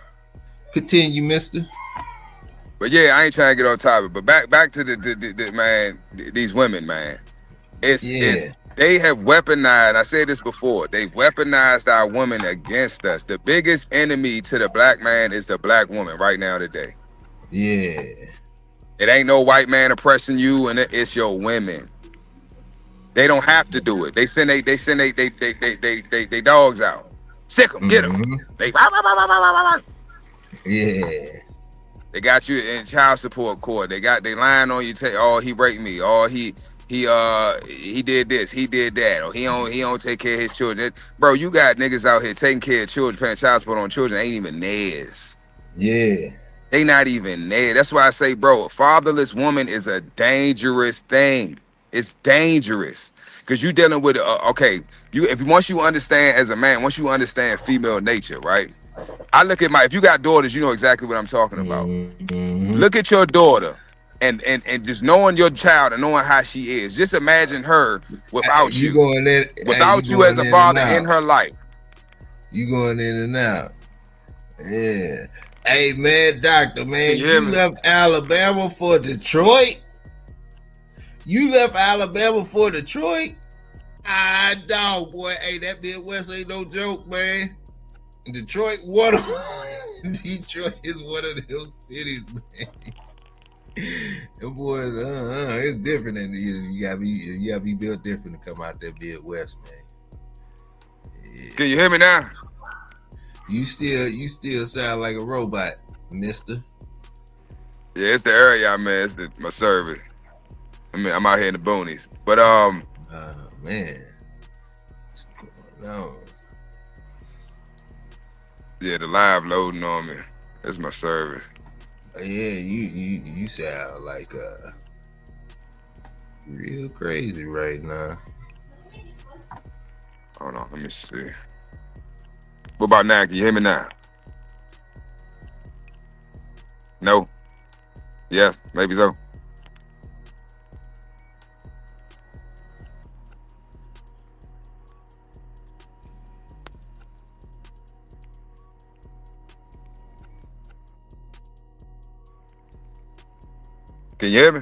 Continue, mister. But yeah, I ain't trying to get on topic. But back to the man, these women, man. It's they have weaponized. I said this before. They've weaponized our women against us. The biggest enemy to the black man is the black woman right now today. Yeah. It ain't no white man oppressing you, and it's your women. They don't have to do it. They send they dogs out. Sick them, get them. They yeah. They got you in child support court. They lying on you. Oh, he raped me. Oh, he did this. He did that. Or he don't take care of his children. Bro, you got niggas out here taking care of children, paying child support on children. Ain't even theirs. Yeah. They not even there. That's why I say, bro, a fatherless woman is a dangerous thing. It's dangerous because you dealing with once you understand as a man, once you understand female nature, right? I look at if you got daughters, you know exactly what I'm talking about. Look at your daughter and just knowing your child and knowing how she is. Just imagine her without you. Without you as a father in her life. You going in and out. Yeah. Hey, man, doctor, man, you left Alabama for Detroit? Ah, dog, boy. Hey, that Midwest ain't no joke, man. Detroit is one of those cities, man. Them boys, it's different than you gotta be built different to come out there Midwest, man. Yeah. Can you hear me now? You still sound like a robot, mister. Yeah, it's the area I'm in. It's my service. I mean, I'm out here in the boonies. But man. What's going on? Yeah, the live loading on me. That's my service. Yeah, you sound like real crazy right now. Hold on, let me see. What about now? Can you hear me now? No? Yes, maybe so. Can you hear me?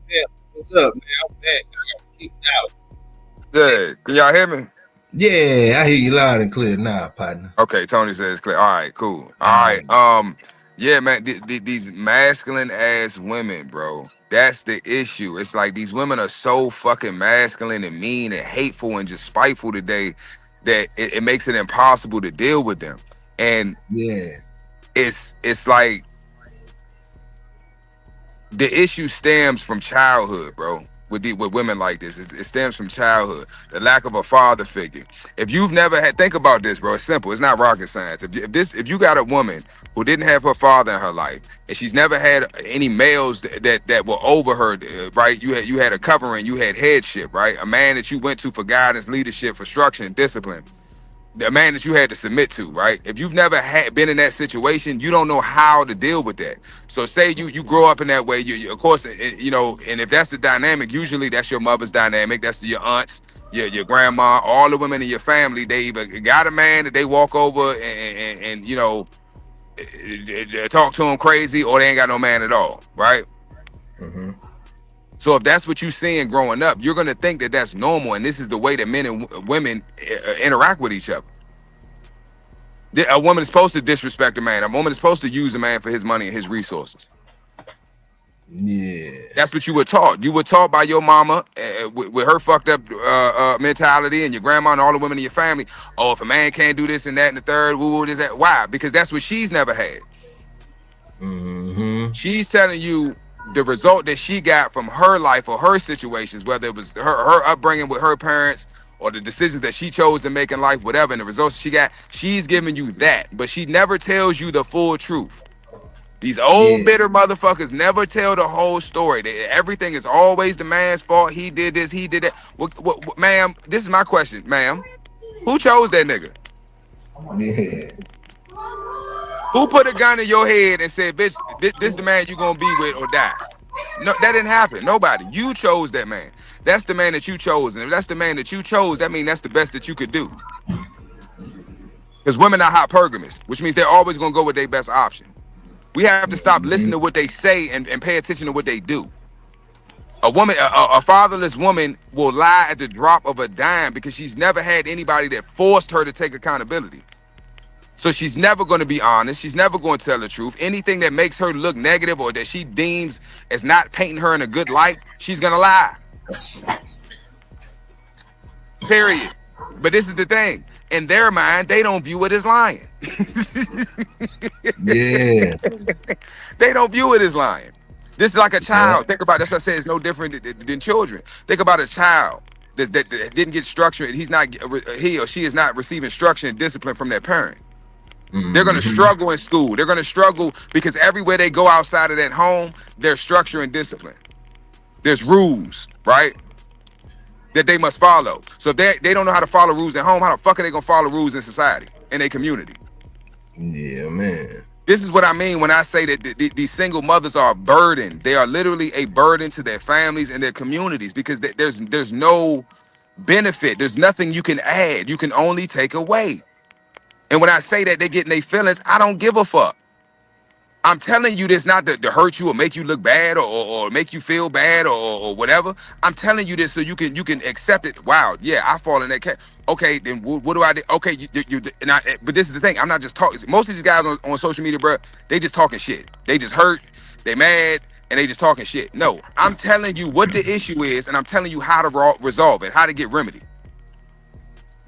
Yeah, what's up, man? I'm back. I got kicked out. Yeah. Can y'all hear me? Yeah, I hear you loud and clear now, partner. Okay, Tony says it's clear. All right, cool. All right. Yeah, man, these masculine ass women, bro. That's the issue. It's like these women are so fucking masculine and mean and hateful and just spiteful today that it makes it impossible to deal with them. And Yeah. it's like the issue stems from childhood, bro. With women like this, it stems from childhood. The lack of a father figure. If you've never had, think about this, bro. It's simple. It's not rocket science. If you got a woman who didn't have her father in her life, and she's never had any males that were over her, right? You had a covering, you had headship, right? A man that you went to for guidance, leadership, for structure and discipline. The man that you had to submit to, right? If you've never been in that situation, you don't know how to deal with that. So say you grow up in that way, you of course, you know, and if that's the dynamic, usually that's your mother's dynamic, that's your aunts, your grandma, all the women in your family, they either got a man that they walk over and you know, talk to him crazy, or they ain't got no man at all, right? Mm-hmm. So if that's what you're seeing growing up, you're going to think that that's normal, and this is the way that men and women interact with each other. A woman is supposed to disrespect a man. A woman is supposed to use a man for his money and his resources. Yeah. That's what you were taught. You were taught by your mama with her fucked up mentality, and your grandma and all the women in your family. Oh, if a man can't do this and that and the third, woo, this, that. Why? Because that's what she's never had. Mm-hmm. She's telling you the result that she got from her life or her situations, whether it was her upbringing with her parents or the decisions that she chose to make in life, whatever, and the results she got, she's giving you that. But she never tells you the full truth. These old bitter motherfuckers never tell the whole story. Everything is always the man's fault. He did this, he did that. Ma'am, this is my question, ma'am. Who chose that nigga? Yeah. Who put a gun in your head and said, bitch, this the man you gonna be with or die? No, that didn't happen. Nobody. You chose that man. That's the man that you chose. And if that's the man that you chose, that means that's the best that you could do. Because women are hypergamous, which means they're always gonna go with their best option. We have to stop listening to what they say and pay attention to what they do. A woman, a fatherless woman will lie at the drop of a dime because she's never had anybody that forced her to take accountability. So she's never going to be honest. She's never going to tell the truth. Anything that makes her look negative or that she deems as not painting her in a good light, she's going to lie. Period. But this is the thing. In their mind, they don't view it as lying. Yeah. They don't view it as lying. This is like a child. Think about it. That's what I said. It's no different than children. Think about a child that didn't get structure. He or she is not receiving structure and discipline from their parent. They're going to struggle in school. They're going to struggle because everywhere they go outside of that home, there's structure and discipline. There's rules, right? That they must follow. So if they don't know how to follow rules at home, how the fuck are they going to follow rules in society, in their community? Yeah, man. This is what I mean when I say that these single mothers are a burden. They are literally a burden to their families and their communities because there's no benefit. There's nothing you can add. You can only take away. And when I say that they get in their feelings, I don't give a fuck. I'm telling you this not to hurt you or make you look bad or make you feel bad or whatever. I'm telling you this so you can accept it. Wow, yeah, I fall in that cat. Okay, then what do I do? Okay, but this is the thing. I'm not just talking. Most of these guys on social media, bro, they just talking shit. They just hurt, they mad, and they just talking shit. No, I'm telling you what the issue is, and I'm telling you how to resolve it, how to get remedy.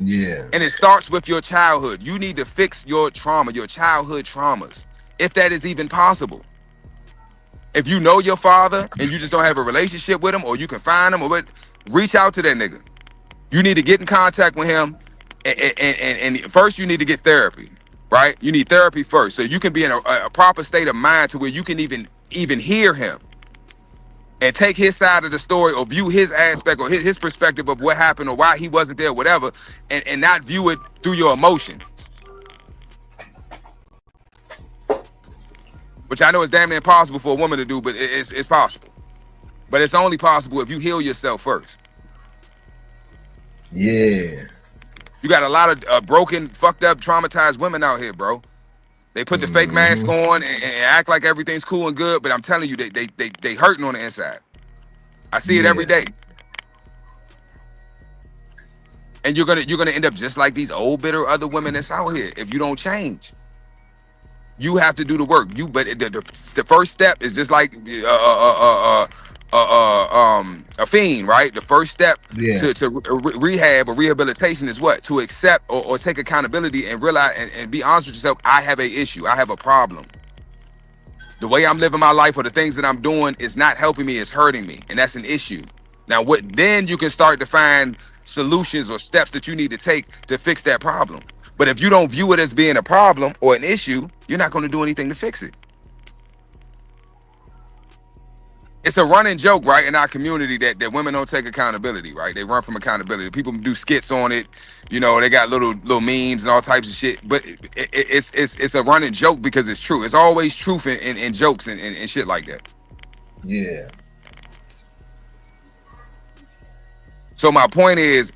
Yeah. And it starts with your childhood. You need to fix your trauma, your childhood traumas, if that is even possible. If you know your father and you just don't have a relationship with him, or you can find him, or what, reach out to that nigga. You need to get in contact with him, and first you need to get therapy, right? You need therapy first, so you can be in a proper state of mind to where you can even hear him and take his side of the story or view his aspect or his perspective of what happened or why he wasn't there, whatever, and not view it through your emotions. Which I know is damn near impossible for a woman to do, but it's possible. But it's only possible if you heal yourself first. Yeah. You got a lot of broken, fucked up, traumatized women out here, bro. They put the fake mask on and act like everything's cool and good, but I'm telling you, they hurting on the inside. I see it every day. And you're gonna end up just like these old bitter other women that's out here if you don't change. You have to do the work. But the first step is just like a fiend, right? The first step to rehab or rehabilitation is what? To accept or take accountability and realize and be honest with yourself. I have a issue. I have a problem. The way I'm living my life or the things that I'm doing is not helping me. It's hurting me, and that's an issue. Now, then you can start to find solutions or steps that you need to take to fix that problem. But if you don't view it as being a problem or an issue, you're not going to do anything to fix it. It's a running joke, right, in our community that women don't take accountability, right? They run from accountability. People do skits on it. You know, they got little memes and all types of shit. But it's a running joke because it's true. It's always truth in jokes and shit like that. Yeah. So my point is,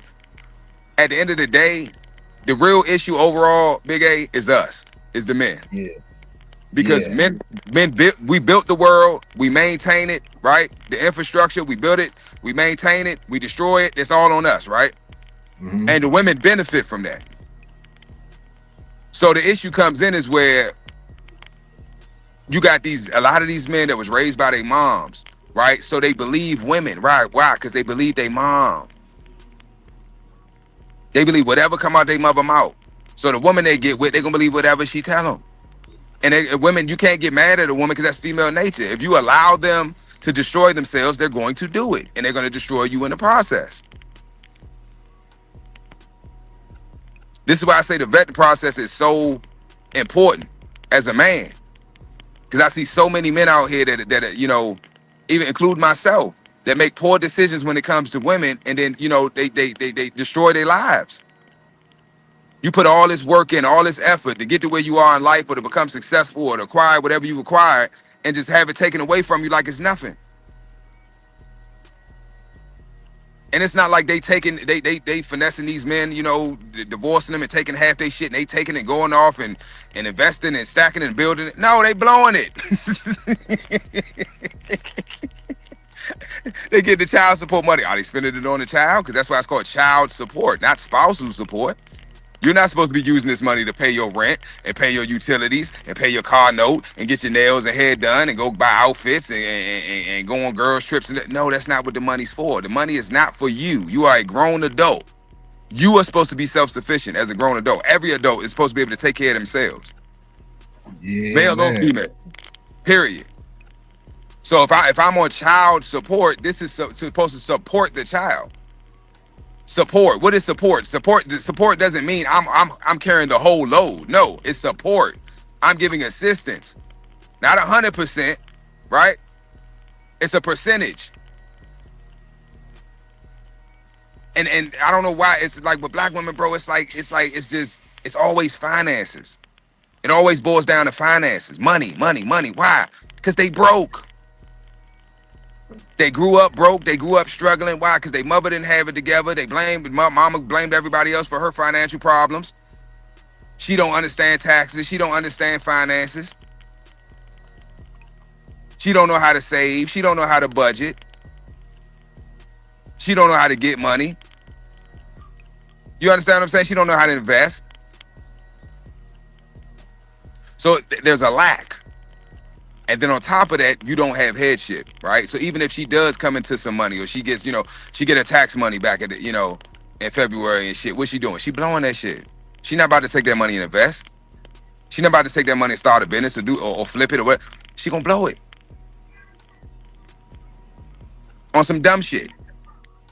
at the end of the day, the real issue overall, Big A, is us, is the men. Yeah. Because men we built the world, we maintain it, right? The infrastructure, we built it, we maintain it, we destroy it. It's all on us, right? And the women benefit from that. So the issue comes in is where you got a lot of these men that was raised by their moms, right? So they believe women, right? Why? Because they believe their mom. They believe whatever come out their mother mouth. So the woman they get with, they gonna believe whatever she tell them. And women, you can't get mad at a woman because that's female nature. If you allow them to destroy themselves, they're going to do it. And they're going to destroy you in the process. This is why I say the vetting process is so important as a man. Because I see so many men out here that you know, even include myself, that make poor decisions when it comes to women. And then, you know, they destroy their lives. You put all this work in, all this effort to get to where you are in life or to become successful or to acquire whatever you acquired and just have it taken away from you like it's nothing. And it's not like they finessing these men, you know, divorcing them and taking half their shit and they taking it, going off and investing and stacking and building it. No, they blowing it. They get the child support money. Are they spending it on the child? Because that's why it's called child support, not spousal support. You're not supposed to be using this money to pay your rent and pay your utilities and pay your car note and get your nails and hair done and go buy outfits and go on girls trips. No, that's not what the money's for. The money is not for you. You are a grown adult. You are supposed to be self-sufficient as a grown adult. Every adult is supposed to be able to take care of themselves. Yeah, male or female. Period. So if I'm on child support, this is supposed to support the child. Support. What is support? Support doesn't mean I'm carrying the whole load. No, it's support. I'm giving assistance. Not 100%, right? It's a percentage. And I don't know why it's like with black women, bro, it's always finances. It always boils down to finances. Money. Why? Because they broke. They grew up broke. They grew up struggling. Why? Because their mother didn't have it together. Mama blamed everybody else for her financial problems. She don't understand taxes. She don't understand finances. She don't know how to save. She don't know how to budget. She don't know how to get money. You understand what I'm saying? She don't know how to invest. So there's a lack. And then on top of that, you don't have headship, right? So even if she does come into some money or she gets, she get her tax money back at in February and shit, what's she doing? She blowing that shit. She not about to take that money and invest. She not about to take that money and start a business or flip it or what. She gonna blow it. On some dumb shit.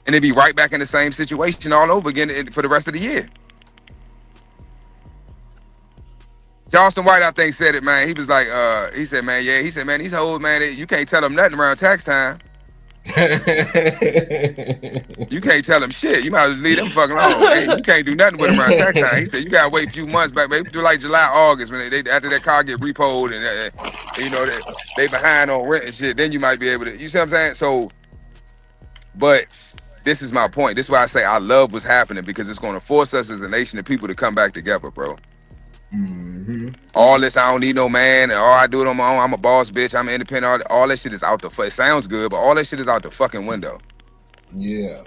And they be right back in the same situation all over again for the rest of the year. Charleston White, I think, said it, man. He was like, he said, man, these hoes, man, you can't tell them nothing around tax time. You can't tell them shit. You might as well leave them fucking alone. Man. You can't do nothing with them around tax time. He said, you gotta wait a few months back, maybe do like July, August, when they after that car get repoed and they behind on rent and shit, then you might be able to, you see what I'm saying? So But this is my point. This is why I say I love what's happening, because it's going to force us as a nation of people to come back together, bro. Mm-hmm. All this, I don't need no man, and all I do it on my own. I'm a boss, bitch. I'm independent. All that shit is out the. It sounds good, but all that shit is out the fucking window. Yeah.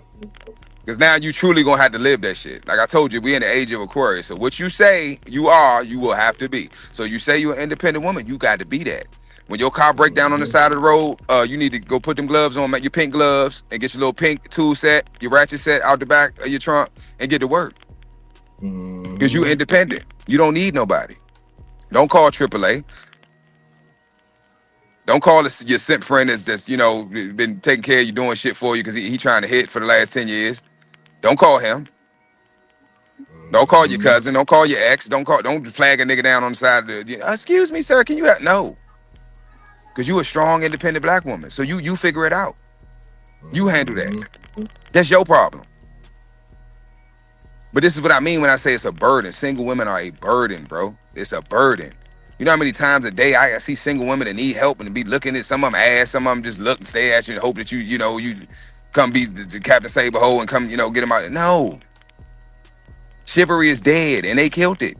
Because now you truly gonna have to live that shit. Like I told you, we in the age of Aquarius. So what you say you are, you will have to be. So you say you're an independent woman, you got to be that. When your car break down on the side of the road, you need to go put them gloves on, your pink gloves, and get your little pink tool set, your ratchet set out the back of your trunk, and get to work. Because you independent. You don't need nobody. Don't call AAA. Don't call your simp friend that's been taking care of you, doing shit for you because he trying to hit for the last 10 years. Don't call him. Don't call your cousin. Don't call your ex. Don't flag a nigga down on the side of the. Excuse me, sir. Can you have no? Because you a strong, independent black woman. So you figure it out. You handle that. That's your problem. But this is what I mean when I say it's a burden. Single women are a burden, bro. It's a burden. You know how many times a day I see single women that need help and be looking at some of them ass, some of them just look and stay at you and hope that you come be the Captain Saberhole and come, get them out. No. Chivalry is dead, and they killed it.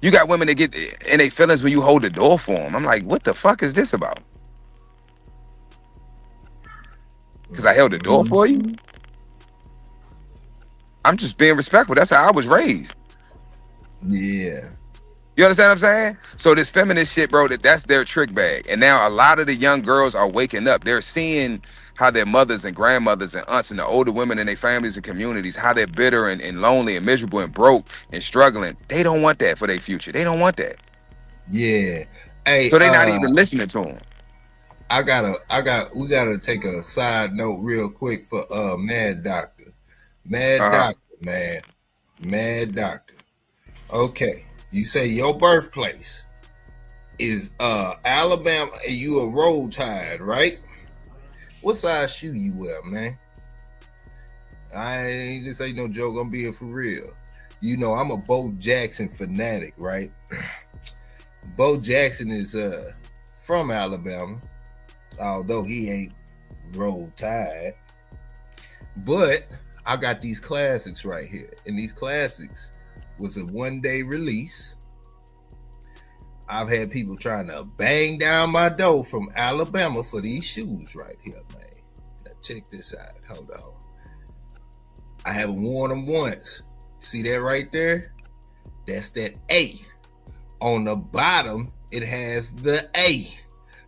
You got women that get in their feelings when you hold the door for them. I'm like, what the fuck is this about? Because I held the door for you? I'm just being respectful. That's how I was raised. Yeah. You understand what I'm saying? So this feminist shit, bro, that's their trick bag. And now a lot of the young girls are waking up. They're seeing how their mothers and grandmothers and aunts and the older women in their families and communities, how they're bitter and lonely and miserable and broke and struggling. They don't want that for their future. They don't want that. Yeah. Hey, so they're not even listening to them. We gotta take a side note real quick for Mad Doctor. Doctor, man. Mad Doctor. Okay. You say your birthplace is Alabama and you a Roll Tide, right? What size shoe you wear, man? I ain't just ain't no joke. I'm being for real. I'm a Bo Jackson fanatic, right? Bo Jackson is from Alabama, although he ain't Roll Tide. But I got these classics right here, and these classics was a one-day release. I've had people trying to bang down my door from Alabama for these shoes right here, man. Now check this out. Hold on. I haven't worn them once. See that right there? That's that A. On the bottom, it has the A.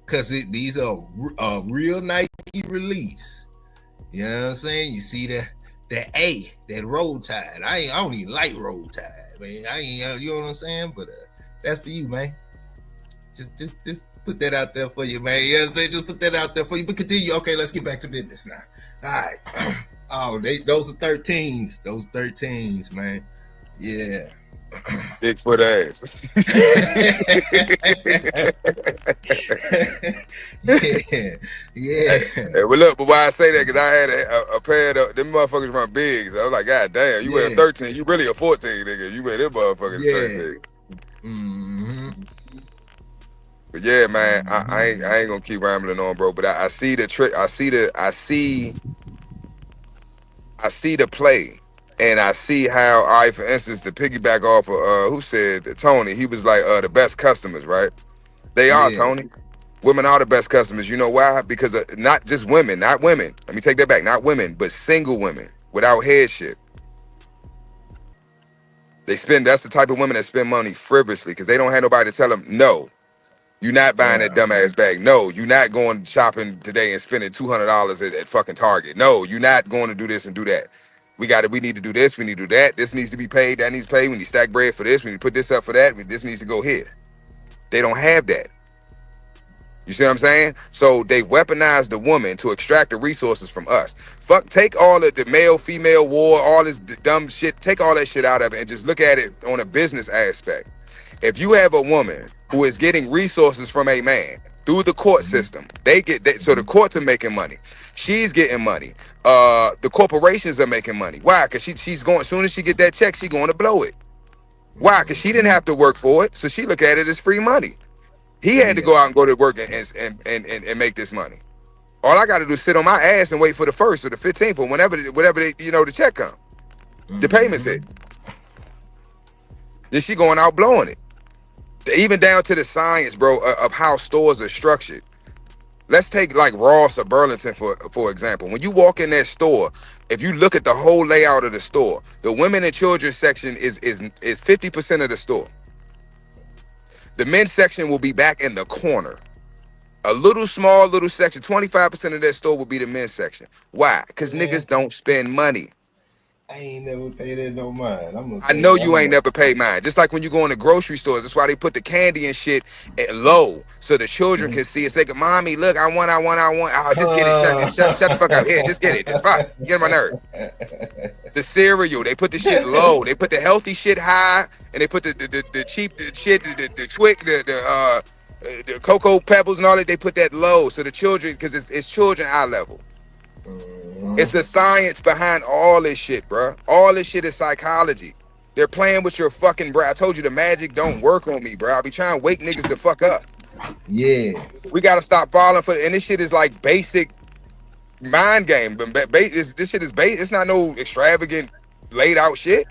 Because these are a real Nike release. You know what I'm saying? You see the A, that Roll Tide. I don't even like Roll Tide, man. You know what I'm saying? But that's for you, man. Just put that out there for you, man. You know what I'm saying? Just put that out there for you. But continue. Okay, let's get back to business now. All right. Those are 13s. Those 13s, man. Yeah. Bigfoot ass. yeah. Hey, well, look, but why I say that, because I had a pair of them motherfuckers run big. So I was like, God damn, you wear 13. You really a 14, nigga. You wear them motherfuckers 13. Mm-hmm. But yeah, man, I ain't gonna keep rambling on, bro. But I see the trick. I see the play. And I see how, all right, for instance, to piggyback off of, who said, Tony, he was like, the best customers, right? They are, Tony. Women are the best customers. You know why? Because not just women, not women. Let me take that back. Not women, but single women without headship. That's the type of women that spend money frivolously because they don't have nobody to tell them, no, you're not buying that dumbass bag. No, you're not going shopping today and spending $200 at fucking Target. No, you're not going to do this and do that. We need to do this. We need to do that. This needs to be paid. That needs to pay. We need to stack bread for this. We need to put this up for that. This needs to go here. They don't have that. You see what I'm saying? So they weaponize the woman to extract the resources from us. Take all of the male-female war, all this dumb shit. Take all that shit out of it and just look at it on a business aspect. If you have a woman who is getting resources from a man through the court system, so the courts are making money. She's getting money. The corporations are making money. Why? Because she's going, as soon as she get that check, she's going to blow it. Why? Because she didn't have to work for it, so she look at it as free money. He had to go out and go to work and make this money. All I got to do is sit on my ass and wait for the 1st or the 15th or whatever they, the check come, the payments hit. Then she going out blowing it. Even down to the science, bro, of how stores are structured. Let's take like Ross or Burlington for example. When you walk in that store, if you look at the whole layout of the store, the women and children section is 50% of the store. The men's section will be back in the corner. A small little section, 25% of that store will be the men's section. Why? Because niggas don't spend money. I ain't never paid that no mind. I know you ain't never paid mine. Just like when you go in the grocery stores, that's why they put the candy and shit at low so the children can see it. Say, mommy, look, I want. Oh, just get it. Shut the fuck up. Here, just get it. It's fine. Get on my nerve. The cereal, they put the shit low. They put the healthy shit high, and they put the cheap shit, the Twix, the Cocoa Pebbles and all that. They put that low so the children, because it's children eye level. It's a science behind all this shit, bro. All this shit is psychology. They're playing with your fucking brain. I told you the magic don't work on me, bro. I be trying to wake niggas the fuck up. Yeah. We gotta stop falling for it. And this shit is like basic mind game. This shit is basic. It's not no extravagant laid out shit.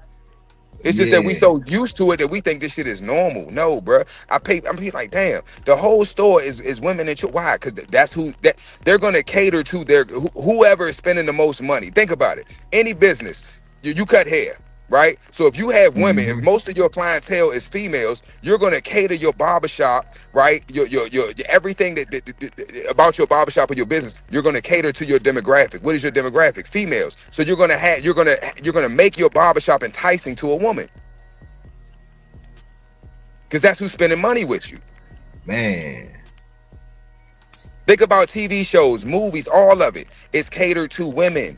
It's just that we so used to it that we think this shit is normal. No, bro. I'm like, damn. The whole store is women and children. Why? Because that's they're gonna cater to whoever is spending the most money. Think about it. Any business, you cut hair, right? So if you have women, if most of your clientele is females, you're gonna cater your barbershop, right? Your everything that about your barbershop or your business, you're gonna cater to your demographic. What is your demographic? Females. So you're gonna make your barbershop enticing to a woman. Because that's who's spending money with you. Man. Think about TV shows, movies, all of it. It's catered to women.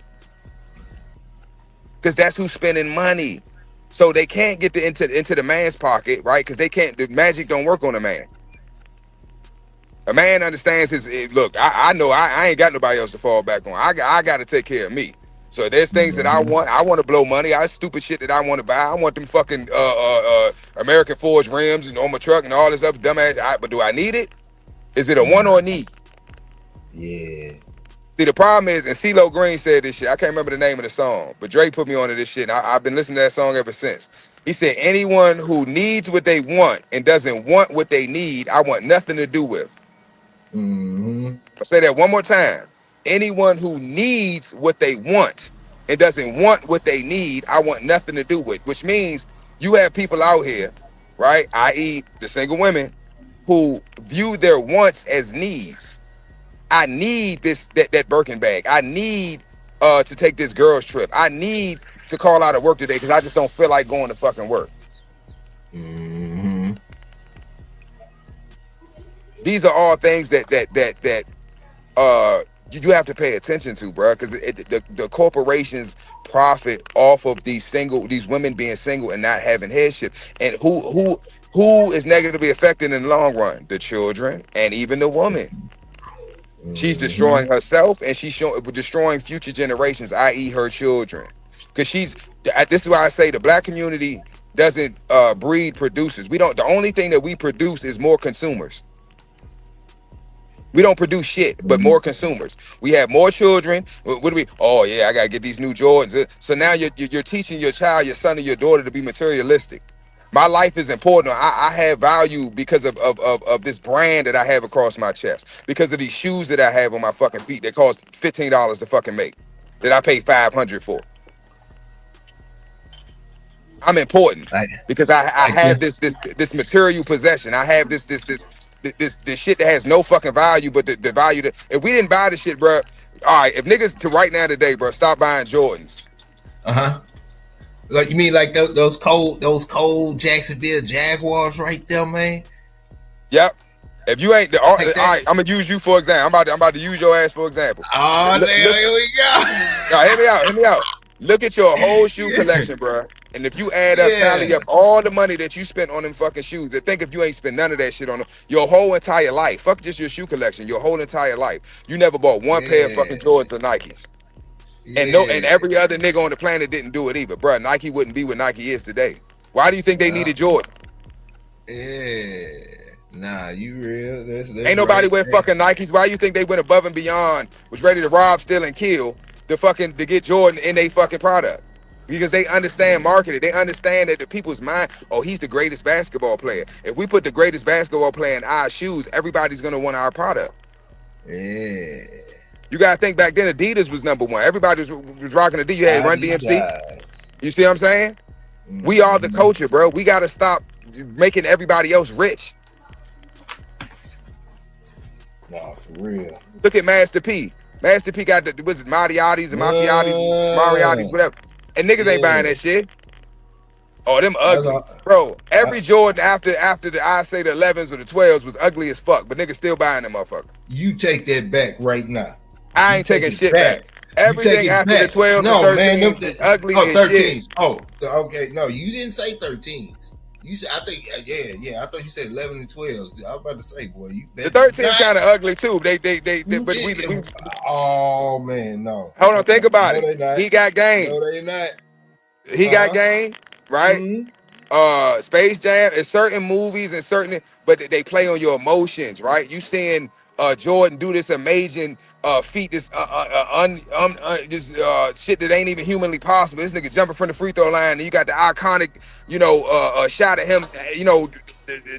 Because that's who's spending money. So they can't get into the man's pocket, right? Because the magic don't work on a man. A man understands look, I know I ain't got nobody else to fall back on. I got to take care of me. So there's things that I want to blow money. I stupid shit that I want to buy. I want them fucking American Forged rims and on my truck and all this other dumbass. But do I need it? Is it a want or a need? Yeah. See, the problem is, and CeeLo Green said this shit. I can't remember the name of the song, but Drake put me onto this shit. And I've been listening to that song ever since. He said, anyone who needs what they want and doesn't want what they need, I want nothing to do with. I'll say that one more time. Anyone who needs what they want and doesn't want what they need, I want nothing to do with. Which means you have people out here, right, i.e. the single women, who view their wants as needs. I need that Birkin bag. I need to take this girl's trip. I need to call out of work today because I just don't feel like going to fucking work. These are all things that you have to pay attention to, bro, because the corporations profit off of these women being single and not having headship. And who is negatively affected in the long run? The children and even the woman. She's destroying herself and she's destroying future generations, i.e. her children. Because this is why I say the black community doesn't breed producers. The only thing that we produce is more consumers. We don't produce shit, but more consumers. We have more children. What do we? Oh yeah, I gotta get these new Jordans. So now you're teaching your child, your son or your daughter to be materialistic. My life is important. I have value because of this brand that I have across my chest. Because of these shoes that I have on my fucking feet that cost $15 to fucking make. That I pay $500 for. I'm important because I have this material possession. I have this shit that has no fucking value, but the value that if we didn't buy the shit, bro. All right, if niggas to right now today, bro, stop buying Jordans. Like you mean like those cold Jacksonville Jaguars right there, man? Yep. If you ain't all right, I'm gonna use you for example. I'm about to use your ass for example. Oh, here we go. Now, hear me out. Look at your whole shoe collection, bro. And if you tally up all the money that you spent on them fucking shoes, and think if you ain't spent none of that shit on them, your whole entire life. Fuck just your shoe collection, your whole entire life. You never bought one pair of fucking Jordans or Nikes. And and every other nigga on the planet didn't do it either, bro. Nike wouldn't be what Nike is today. Why do you think they needed Jordan? Nah, you real? That's Ain't nobody right. wear fucking Nikes. Why you think they went above and beyond, was ready to rob, steal, and kill to get Jordan in their fucking product? Because they understand marketing. They understand that the people's mind, oh, he's the greatest basketball player. If we put the greatest basketball player in our shoes, everybody's gonna want our product. Yeah. You gotta think back then, Adidas was number one. Everybody was rocking Adidas. You had Run DMC. You see what I'm saying? We are the culture, bro. We gotta stop making everybody else rich. Nah, for real. Look at Master P. Master P got the was it Mariotti's and Mariotti's, whatever. And niggas ain't buying that shit. Oh, them ugly. Bro, every Jordan after the I say the 11s or the 12s was ugly as fuck, but niggas still buying them motherfuckers. You take that back right now. I ain't taking shit back. Everything after the 12s and 13s was ugly as 13s. Shit. Oh, okay. No, you didn't say 13s. You said, I think, yeah. I thought you said 11 and 12s. I was about to say, boy, you. The 13's kind of ugly too. They but we. Oh man, no. Hold on, think about it. He got game. No, they not. He got game, right? Mm-hmm. Space Jam is certain movies and certain, but they play on your emotions, right? You seeing Jordan do this amazing feat, this shit that ain't even humanly possible. This nigga jumping from the free throw line, and you got the iconic, shot of him,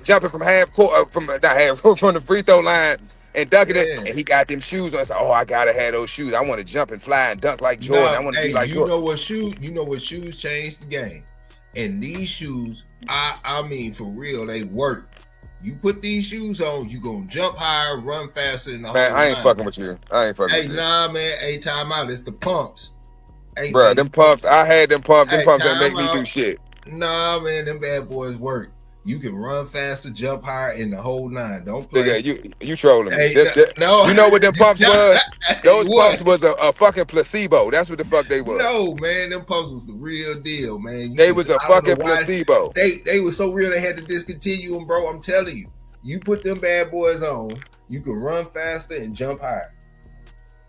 jumping from half court, from the free throw line and dunking it, and he got them shoes on. It's like, oh, I gotta have those shoes. I want to jump and fly and dunk like Jordan. I want to be like Jordan. You know what shoes changed the game, and these shoes, I mean, for real, they work. You put these shoes on, you gonna jump higher, run faster than the whole man, I ain't fucking with you. Hey, nah, man. Hey, time out. It's the pumps. Hey, bro, them pumps. I had them pumps. Them pumps that make me do shit. Nah, man. Them bad boys work. You can run faster, jump higher, in the whole nine. Don't play. You trolling me. Hey, no. You know what them pumps was? Those pumps was a fucking placebo. That's what the fuck they was. No, man. Them pumps was the real deal, man. They was a fucking placebo. They were so real they had to discontinue them, bro. I'm telling you. You put them bad boys on, you can run faster and jump higher.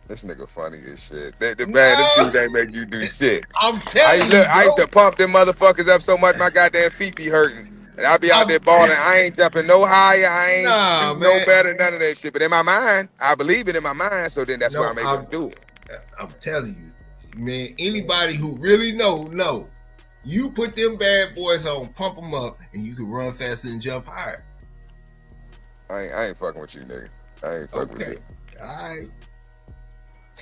This nigga funny as shit. Them shoes ain't make you do shit. I'm telling you, I used to pump them motherfuckers up so much my goddamn feet be hurting. And I be out there balling. I ain't jumping no higher. I ain't no better, none of that shit. But in my mind, I believe it in my mind. So then that's why I make them do it. I'm telling you, man, anybody who really know, you put them bad boys on, pump them up, and you can run faster and jump higher. I ain't fucking with you, nigga. I ain't fucking with you. All right.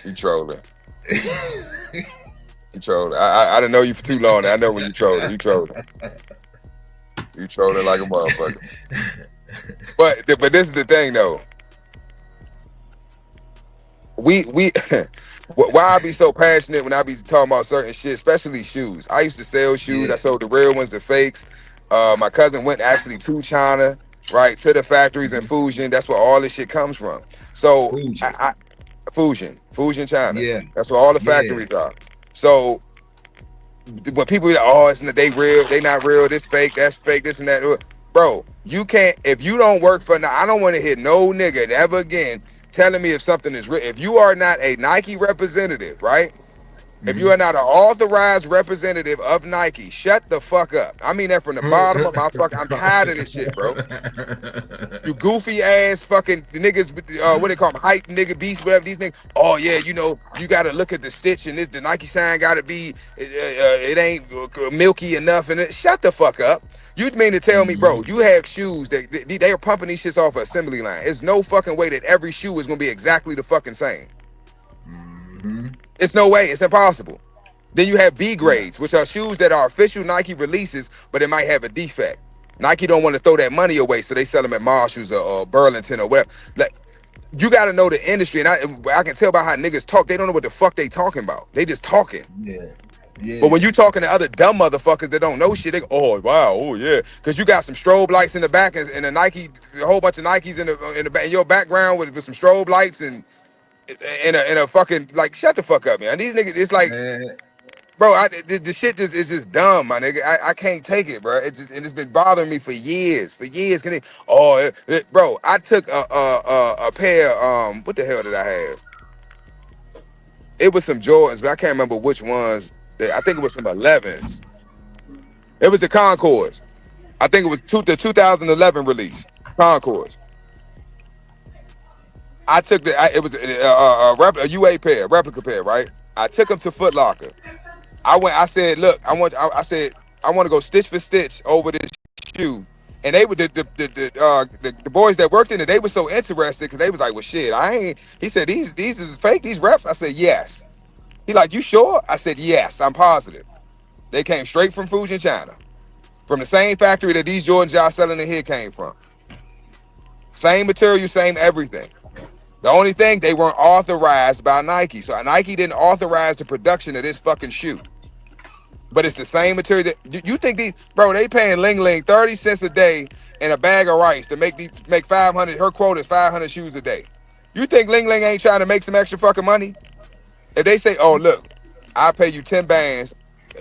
You trolling. You trolling. I didn't know you for too long. I know when you trolling. You trolling. You trolling like a motherfucker. But this is the thing though. We why I be so passionate when I be talking about certain shit, especially shoes. I used to sell shoes. I sold the real ones, the fakes. My cousin went actually to China, right, to the factories in Fujian. That's where all this shit comes from. So Fujian, China. Yeah, that's where all the factories are. So when people are, they real, they not real, this fake, that's fake, this and that. Bro, you can't, if you don't work for, I don't want to hear no nigga ever again telling me if something is real. If you are not a Nike representative, right? If you are not an authorized representative of Nike, shut the fuck up. I mean that from the bottom of my fucking, I'm tired of this shit, bro. You goofy ass fucking niggas, what they call them, hype nigga beast, whatever these niggas. Oh yeah, you gotta look at the stitch and the Nike sign gotta be, it ain't milky enough. And shut the fuck up. You mean to tell me, bro, you have shoes that they are pumping these shits off an assembly line. There's no fucking way that every shoe is gonna be exactly the fucking same. It's no way. It's impossible. Then you have B grades, which are shoes that are official Nike releases, but it might have a defect. Nike don't want to throw that money away, so they sell them at Marshalls or Burlington or whatever. Like, you got to know the industry, and I can tell by how niggas talk. They don't know what the fuck they talking about. They just talking. Yeah. But when you talking to other dumb motherfuckers that don't know shit, they go, oh wow, oh yeah, because you got some strobe lights in the back and a Nike, a whole bunch of Nikes in your background with some strobe lights and in a fucking, like, shut the fuck up, man. These niggas, it's like, bro, the shit is just dumb, my nigga. I can't take it, bro. It's been bothering me for years. Bro, I took a pair. What the hell did I have? It was some Jordans, but I can't remember which ones. I think it was some 11s. It was the Concords. I think it was the 2011 release. Concords. I took it was a UA pair, replica pair, right? I took them to Foot Locker. I said, look, I said, I want to go stitch for stitch over this shoe. And they were the boys that worked in it, they were so interested because they was like, well, shit, I ain't. He said, these is fake, these reps. I said, yes. He like, you sure? I said, yes, I'm positive. They came straight from Fujian, China, from the same factory that these Jordans y'all selling in here came from. Same material, same everything. The only thing, they weren't authorized by Nike. So Nike didn't authorize the production of this fucking shoe. But it's the same material that you think these, bro, they paying Ling Ling 30 cents a day and a bag of rice to make 500, her quote is 500 shoes a day. You think Ling Ling ain't trying to make some extra fucking money? If they say, oh, look, I'll pay you 10 bands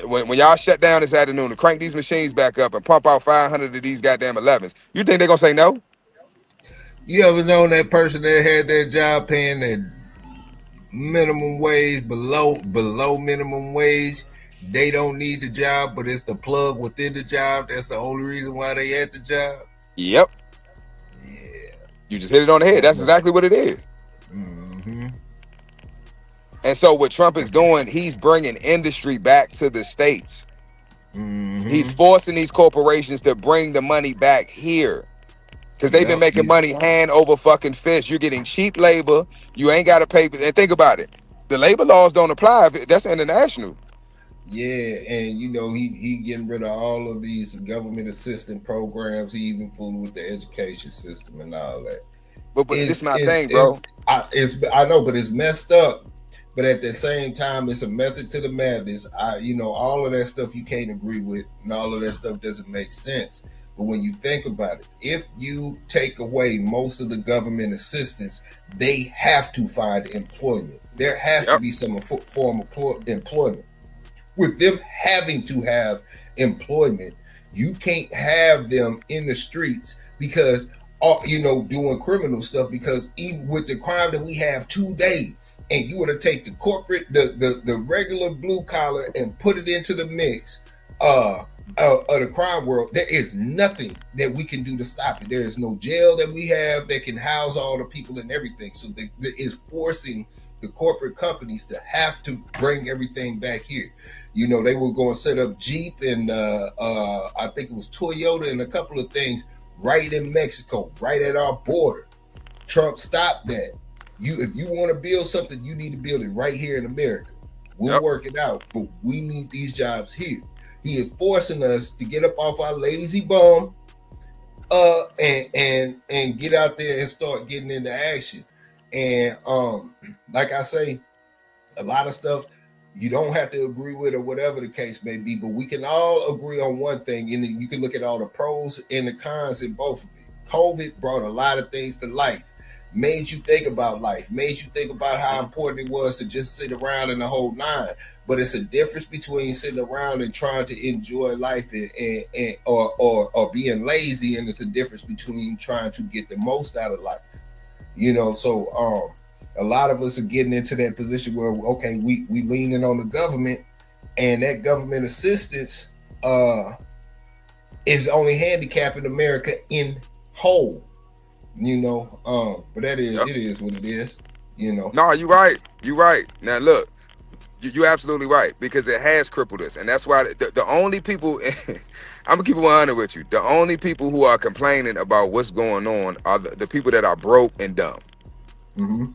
when y'all shut down this afternoon to crank these machines back up and pump out 500 of these goddamn 11s, you think they're going to say no? You ever known that person that had that job paying that minimum wage, below minimum wage? They don't need the job, but it's the plug within the job. That's the only reason why they at the job. Yep. Yeah. You just hit it on the head. That's exactly what it is. Mm-hmm. And so what Trump is doing, he's bringing industry back to the States. Mm-hmm. He's forcing these corporations to bring the money back here. Because they've been making money hand over fucking fist. You're getting cheap labor. You ain't got to pay. And think about it. The labor laws don't apply. That's international. Yeah, and you know, he getting rid of all of these government assistance programs. He even fooling with the education system and all that. But this is my thing, bro. I know, but it's messed up. But at the same time, it's a method to the madness. All of that stuff you can't agree with, and all of that stuff doesn't make sense. But when you think about it, if you take away most of the government assistance, they have to find employment. There has to be some form of employment. With them having to have employment, you can't have them in the streets because, doing criminal stuff. Because even with the crime that we have today, and you were to take the corporate, the regular blue collar and put it into the mix of the crime world, there is nothing that we can do to stop it. There is no jail that we have that can house all the people and everything. So that is forcing the corporate companies to have to bring everything back here. You know, they were going to set up Jeep and I think it was Toyota and a couple of things right in Mexico, right at our border. Trump stopped that. If you want to build something, you need to build it right here in America. We'll work it out, but we need these jobs here. He is forcing us to get up off our lazy bum and get out there and start getting into action. And like I say, a lot of stuff you don't have to agree with or whatever the case may be, but we can all agree on one thing, and you can look at all the pros and the cons in both of it. COVID brought a lot of things to life, made you think about life, made you think about how important it was to just sit around in the whole nine. But it's a difference between sitting around and trying to enjoy life or being lazy, and it's a difference between trying to get the most out of life. So a lot of us are getting into that position where, okay, we leaning on the government, and that government assistance is only handicapping America in whole. But that is it is what it is. No, you're right. You're right. Now look, you're absolutely right, because it has crippled us, and that's why the only people I'm gonna keep it 100 with you. The only people who are complaining about what's going on are the people that are broke and dumb. Mm-hmm.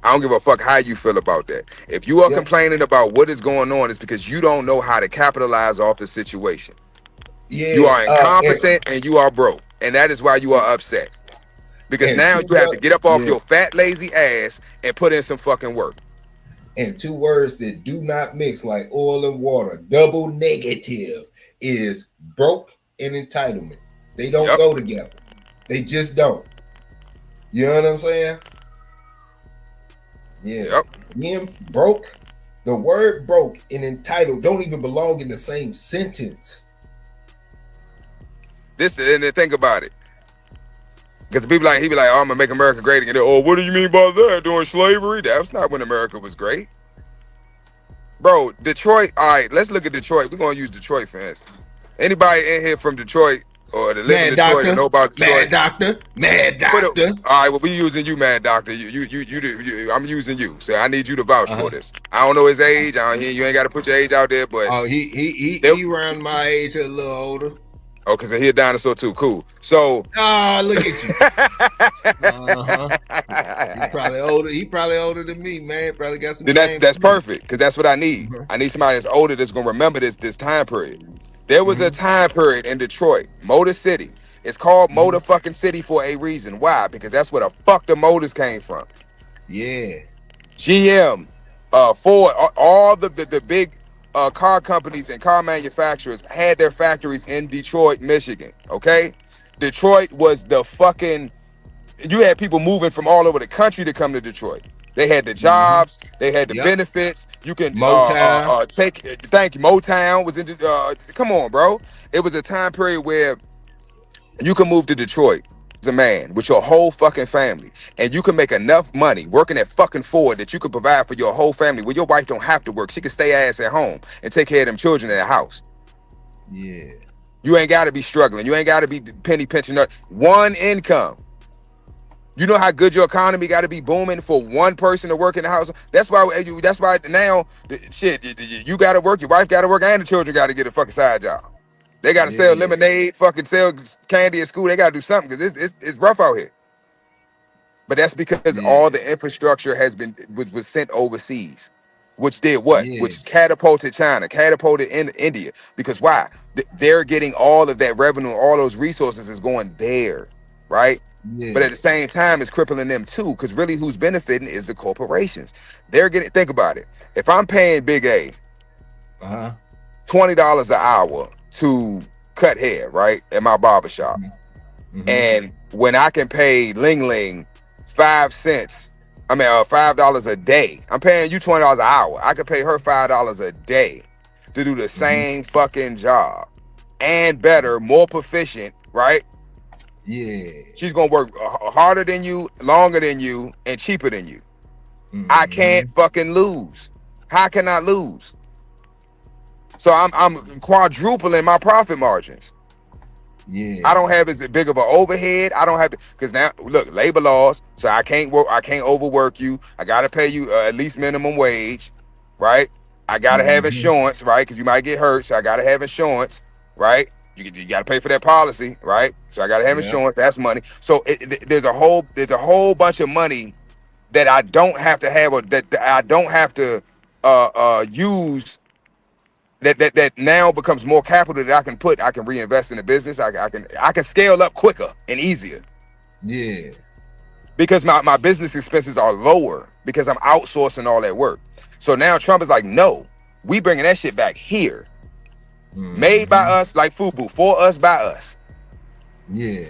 I don't give a fuck how you feel about that. If you are complaining about what is going on, it's because you don't know how to capitalize off the situation. Yeah, you are incompetent and you are broke, and that is why you are upset. Because now you have to get up off your fat, lazy ass and put in some fucking work. And two words that do not mix like oil and water, double negative, is broke and entitlement. They don't go together. They just don't. You know what I'm saying? Yeah. Being broke, the word broke and entitled don't even belong in the same sentence. And then think about it. Because people he be like, oh, I'm gonna make America great again. Oh, what do you mean by that? During slavery? That's not when America was great. Bro, Detroit, all right, let's look at Detroit. We're gonna use Detroit for instance. Anybody in here from Detroit or to live in Mad Detroit and Doctor, know about Detroit. Mad Doctor, Mad All Doctor. right, well, we using you, Mad Doctor. I'm using you. So I need you to vouch Uh-huh. for this. I don't know his age. I don't, you ain't got to put your age out there, but Oh, he around my age, a little older. oh, because he a dinosaur too. Cool. So, oh, look at you. He probably older. He probably older than me, man. Probably got some. Then that's perfect because that's what I need. I need somebody that's older that's gonna remember this time period. There was a time period in Detroit, Motor City. It's called Motor fucking City for a reason. Why? Because that's where the fuck the motors came from. Yeah. GM, Ford, all the big car companies and car manufacturers had their factories in Detroit, Michigan. Okay, Detroit was the fucking. You had people moving from all over the country to come to Detroit. They had the jobs, they had the benefits. You can Motown. Thank you. Motown was in. Come on, bro. It was a time period where you can move to Detroit as a man with your whole fucking family, and you can make enough money working at fucking Ford that you could provide for your whole family. Where your wife don't have to work, she can stay ass at home and take care of them children in the house. Yeah. You ain't got to be struggling. You ain't got to be penny pinching. One income. You know how good your economy got to be booming for one person to work in the house. That's why now, shit, you got to work, your wife got to work, and the children got to get a fucking side job. They got to sell lemonade, fucking sell candy at school. They got to do something because it's rough out here. But that's because all the infrastructure was sent overseas, which did what? Which catapulted China, catapulted in India. Because why? They're getting all of that revenue, all those resources is going there, right? But at the same time, it's crippling them too, because really who's benefiting is the corporations. They're getting, think about it. If I'm paying Big A $20 an hour to cut hair, right, at my barbershop, and when I can pay Ling Ling $5 a day, I'm paying you $20 an hour. I could pay her $5 a day to do the same fucking job and better, more proficient, right? Yeah. She's gonna work harder than you, longer than you, and cheaper than you. I can't fucking lose. How can I lose? So I'm quadrupling my profit margins. Yeah. I don't have as big of an overhead. I don't have to, because now look, labor laws. So I can't overwork you. I gotta pay you at least minimum wage, right? I gotta have insurance, right? Because you might get hurt. So I gotta have insurance, right? You got to pay for that policy, right? So I got to have insurance. That's money. So there's a whole bunch of money that I don't have to have, or that I don't have to use. That now becomes more capital that I can put. I can reinvest in the business. I can scale up quicker and easier. Yeah. Because my business expenses are lower because I'm outsourcing all that work. So now Trump is like, no, we bringing that shit back here. Made by us, like FUBU, for us, by us. Yeah.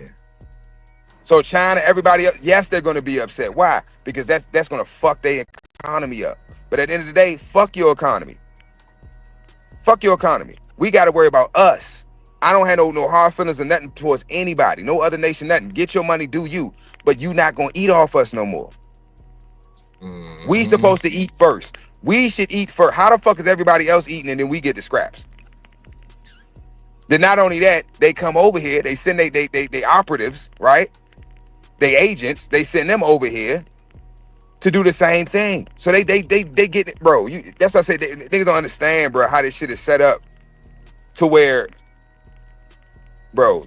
So China, everybody else, yes, they're going to be upset. Why? Because that's going to fuck their economy up. But at the end of the day, fuck your economy. Fuck your economy. We got to worry about us. I don't have no hard feelings or nothing towards anybody. No other nation, nothing. Get your money, do you. But you not going to eat off us no more. We supposed to eat first. We should eat first. How the fuck is everybody else eating and then we get the scraps? Then not only that, they come over here, they send they operatives, right? They agents, they send them over here to do the same thing. So they get it, bro. That's what I say. Niggas don't understand, bro, how this shit is set up to where, bro,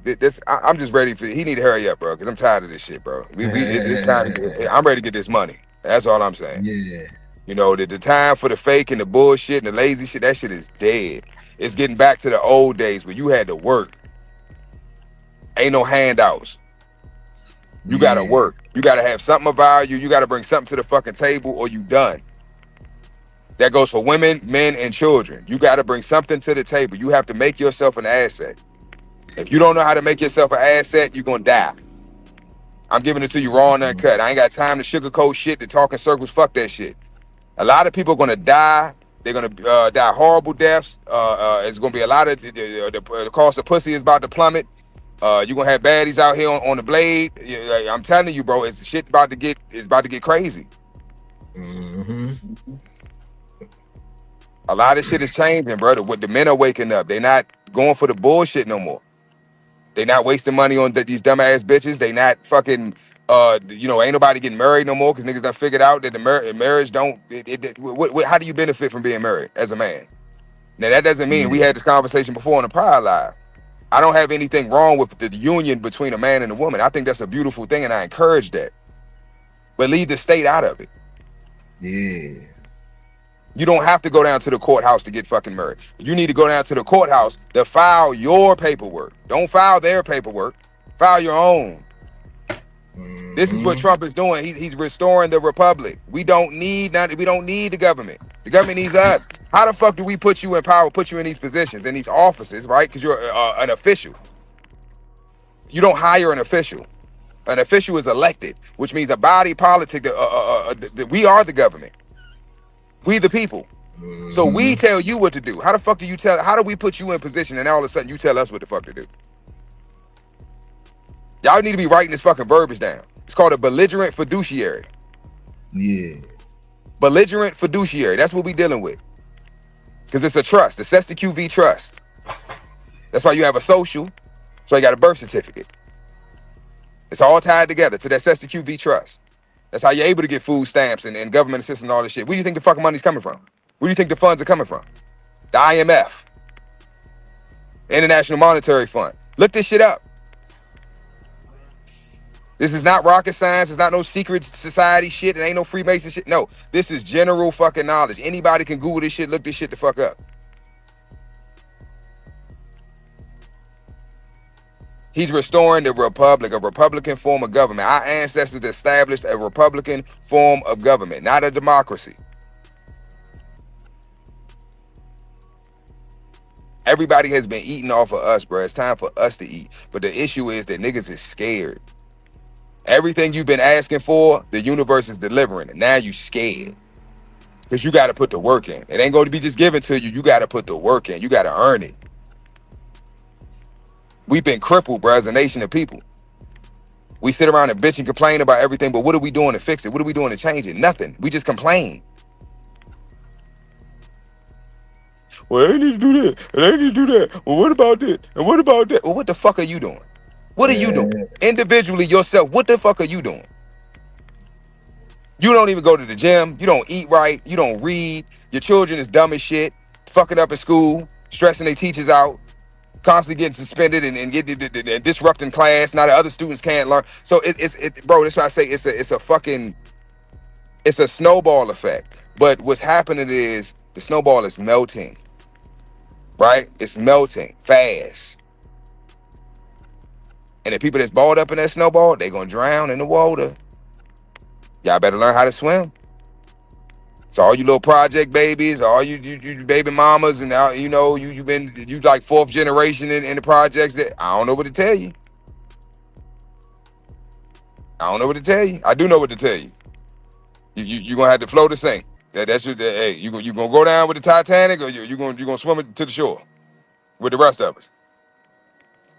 I'm just ready for, he need to hurry up, bro, because I'm tired of this shit, bro. It's time I'm ready to get this money. That's all I'm saying. Yeah. You know, the time for the fake and the bullshit and the lazy shit, that shit is dead. It's getting back to the old days where you had to work. Ain't no handouts. You gotta work. You gotta have something of value. You gotta bring something to the fucking table or you done. That goes for women, men, and children. You gotta bring something to the table. You have to make yourself an asset. If you don't know how to make yourself an asset, you're gonna die. I'm giving it to you raw and uncut. I ain't got time to sugarcoat shit, to talk in circles. Fuck that shit. A lot of people are gonna die. They're gonna die horrible deaths. It's gonna be a lot of the cost of pussy is about to plummet. You're gonna have baddies out here on the blade. I'm telling you, bro, it's about to get crazy. A lot of shit is changing, brother. What the men are waking up. They're not going for the bullshit no more. They not wasting money on these dumbass bitches. They not fucking, ain't nobody getting married no more because niggas done figured out that the marriage don't. How do you benefit from being married as a man? Now that doesn't mean we had this conversation before on the prior live. I don't have anything wrong with the union between a man and a woman. I think that's a beautiful thing, and I encourage that. But leave the state out of it. Yeah. You don't have to go down to the courthouse to get fucking married. You need to go down to the courthouse to file your paperwork. Don't file their paperwork. File your own. Mm-hmm. This is what Trump is doing. He's restoring the republic. We don't need the government. The government needs us. How the fuck do we put you in power, put you in these positions, in these offices, right? Because you're an official. You don't hire an official. An official is elected, which means a body politic. We are the government. We the people. Mm-hmm. So we tell you what to do. How the fuck do you tell? How do we put you in position and all of a sudden you tell us what the fuck to do? Y'all need to be writing this fucking verbiage down. It's called a belligerent fiduciary. Yeah. Belligerent fiduciary. That's what we dealing with. Because it's a trust. It's STQV trust. That's why you have a social. So you got a birth certificate. It's all tied together to that STQV trust. That's how you're able to get food stamps and government assistance and all this shit. Where do you think the fucking money's coming from? Where do you think the funds are coming from? The IMF. International Monetary Fund. Look this shit up. This is not rocket science. It's not no secret society shit. It ain't no Freemason shit. No, this is general fucking knowledge. Anybody can Google this shit, look this shit the fuck up. He's restoring the republic, a Republican form of government. Our ancestors established a Republican form of government, not a democracy. Everybody has been eating off of us, bro. It's time for us to eat. But the issue is that niggas is scared. Everything you've been asking for, the universe is delivering it. Now you scared. Because you got to put the work in. It ain't going to be just given to you. You got to put the work in. You got to earn it. We've been crippled, bro, as a nation of people. We sit around and bitch and complain about everything, but what are we doing to fix it? What are we doing to change it? Nothing. We just complain. Well, they need to do this, and they need to do that. Well, what about this? And what about that? Well, what the fuck are you doing? What are you doing? Individually, yourself, what the fuck are you doing? You don't even go to the gym. You don't eat right. You don't read. Your children is dumb as shit, fucking up in school, stressing their teachers out, constantly getting suspended and disrupting class. Now the other students can't learn. So bro, that's why I say it's a snowball effect. But what's happening is the snowball is melting, right? It's melting fast. And the people that's balled up in that snowball, they're going to drown in the water. Y'all better learn how to swim. So all you little project babies, all you baby mamas, and now you like fourth generation in the projects. That I don't know what to tell you. I don't know what to tell you. I do know what to tell you. You gonna have to float or sink. That's your. Hey, you gonna go down with the Titanic, or you gonna swim it to the shore with the rest of us?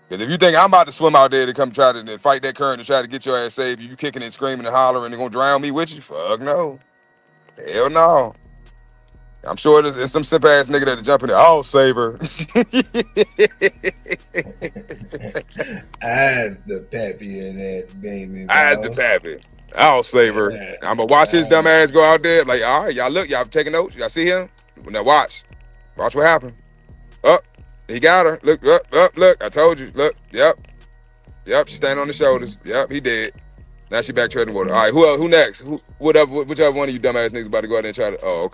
Because if you think I'm about to swim out there to come try to fight that current to try to get your ass saved, you kicking and screaming and hollering and gonna drown me with you? Fuck no. Hell no. I'm sure there's some simp ass nigga that'll jump in there. I'll save her. Eyes the pappy in that baby. Eyes the pappy. I'll save her. I'm gonna watch his dumb ass go out there. Like, all right, y'all look, y'all taking notes. Y'all see him? Now watch. Watch what happened. Up. He got her. Look, up, look. I told you. Look. Yep. She standing on the shoulders. Yep, he did. Now she back treading water. All right, who else? Who next? Whichever one of you dumbass niggas about to go out there and try to. Oh,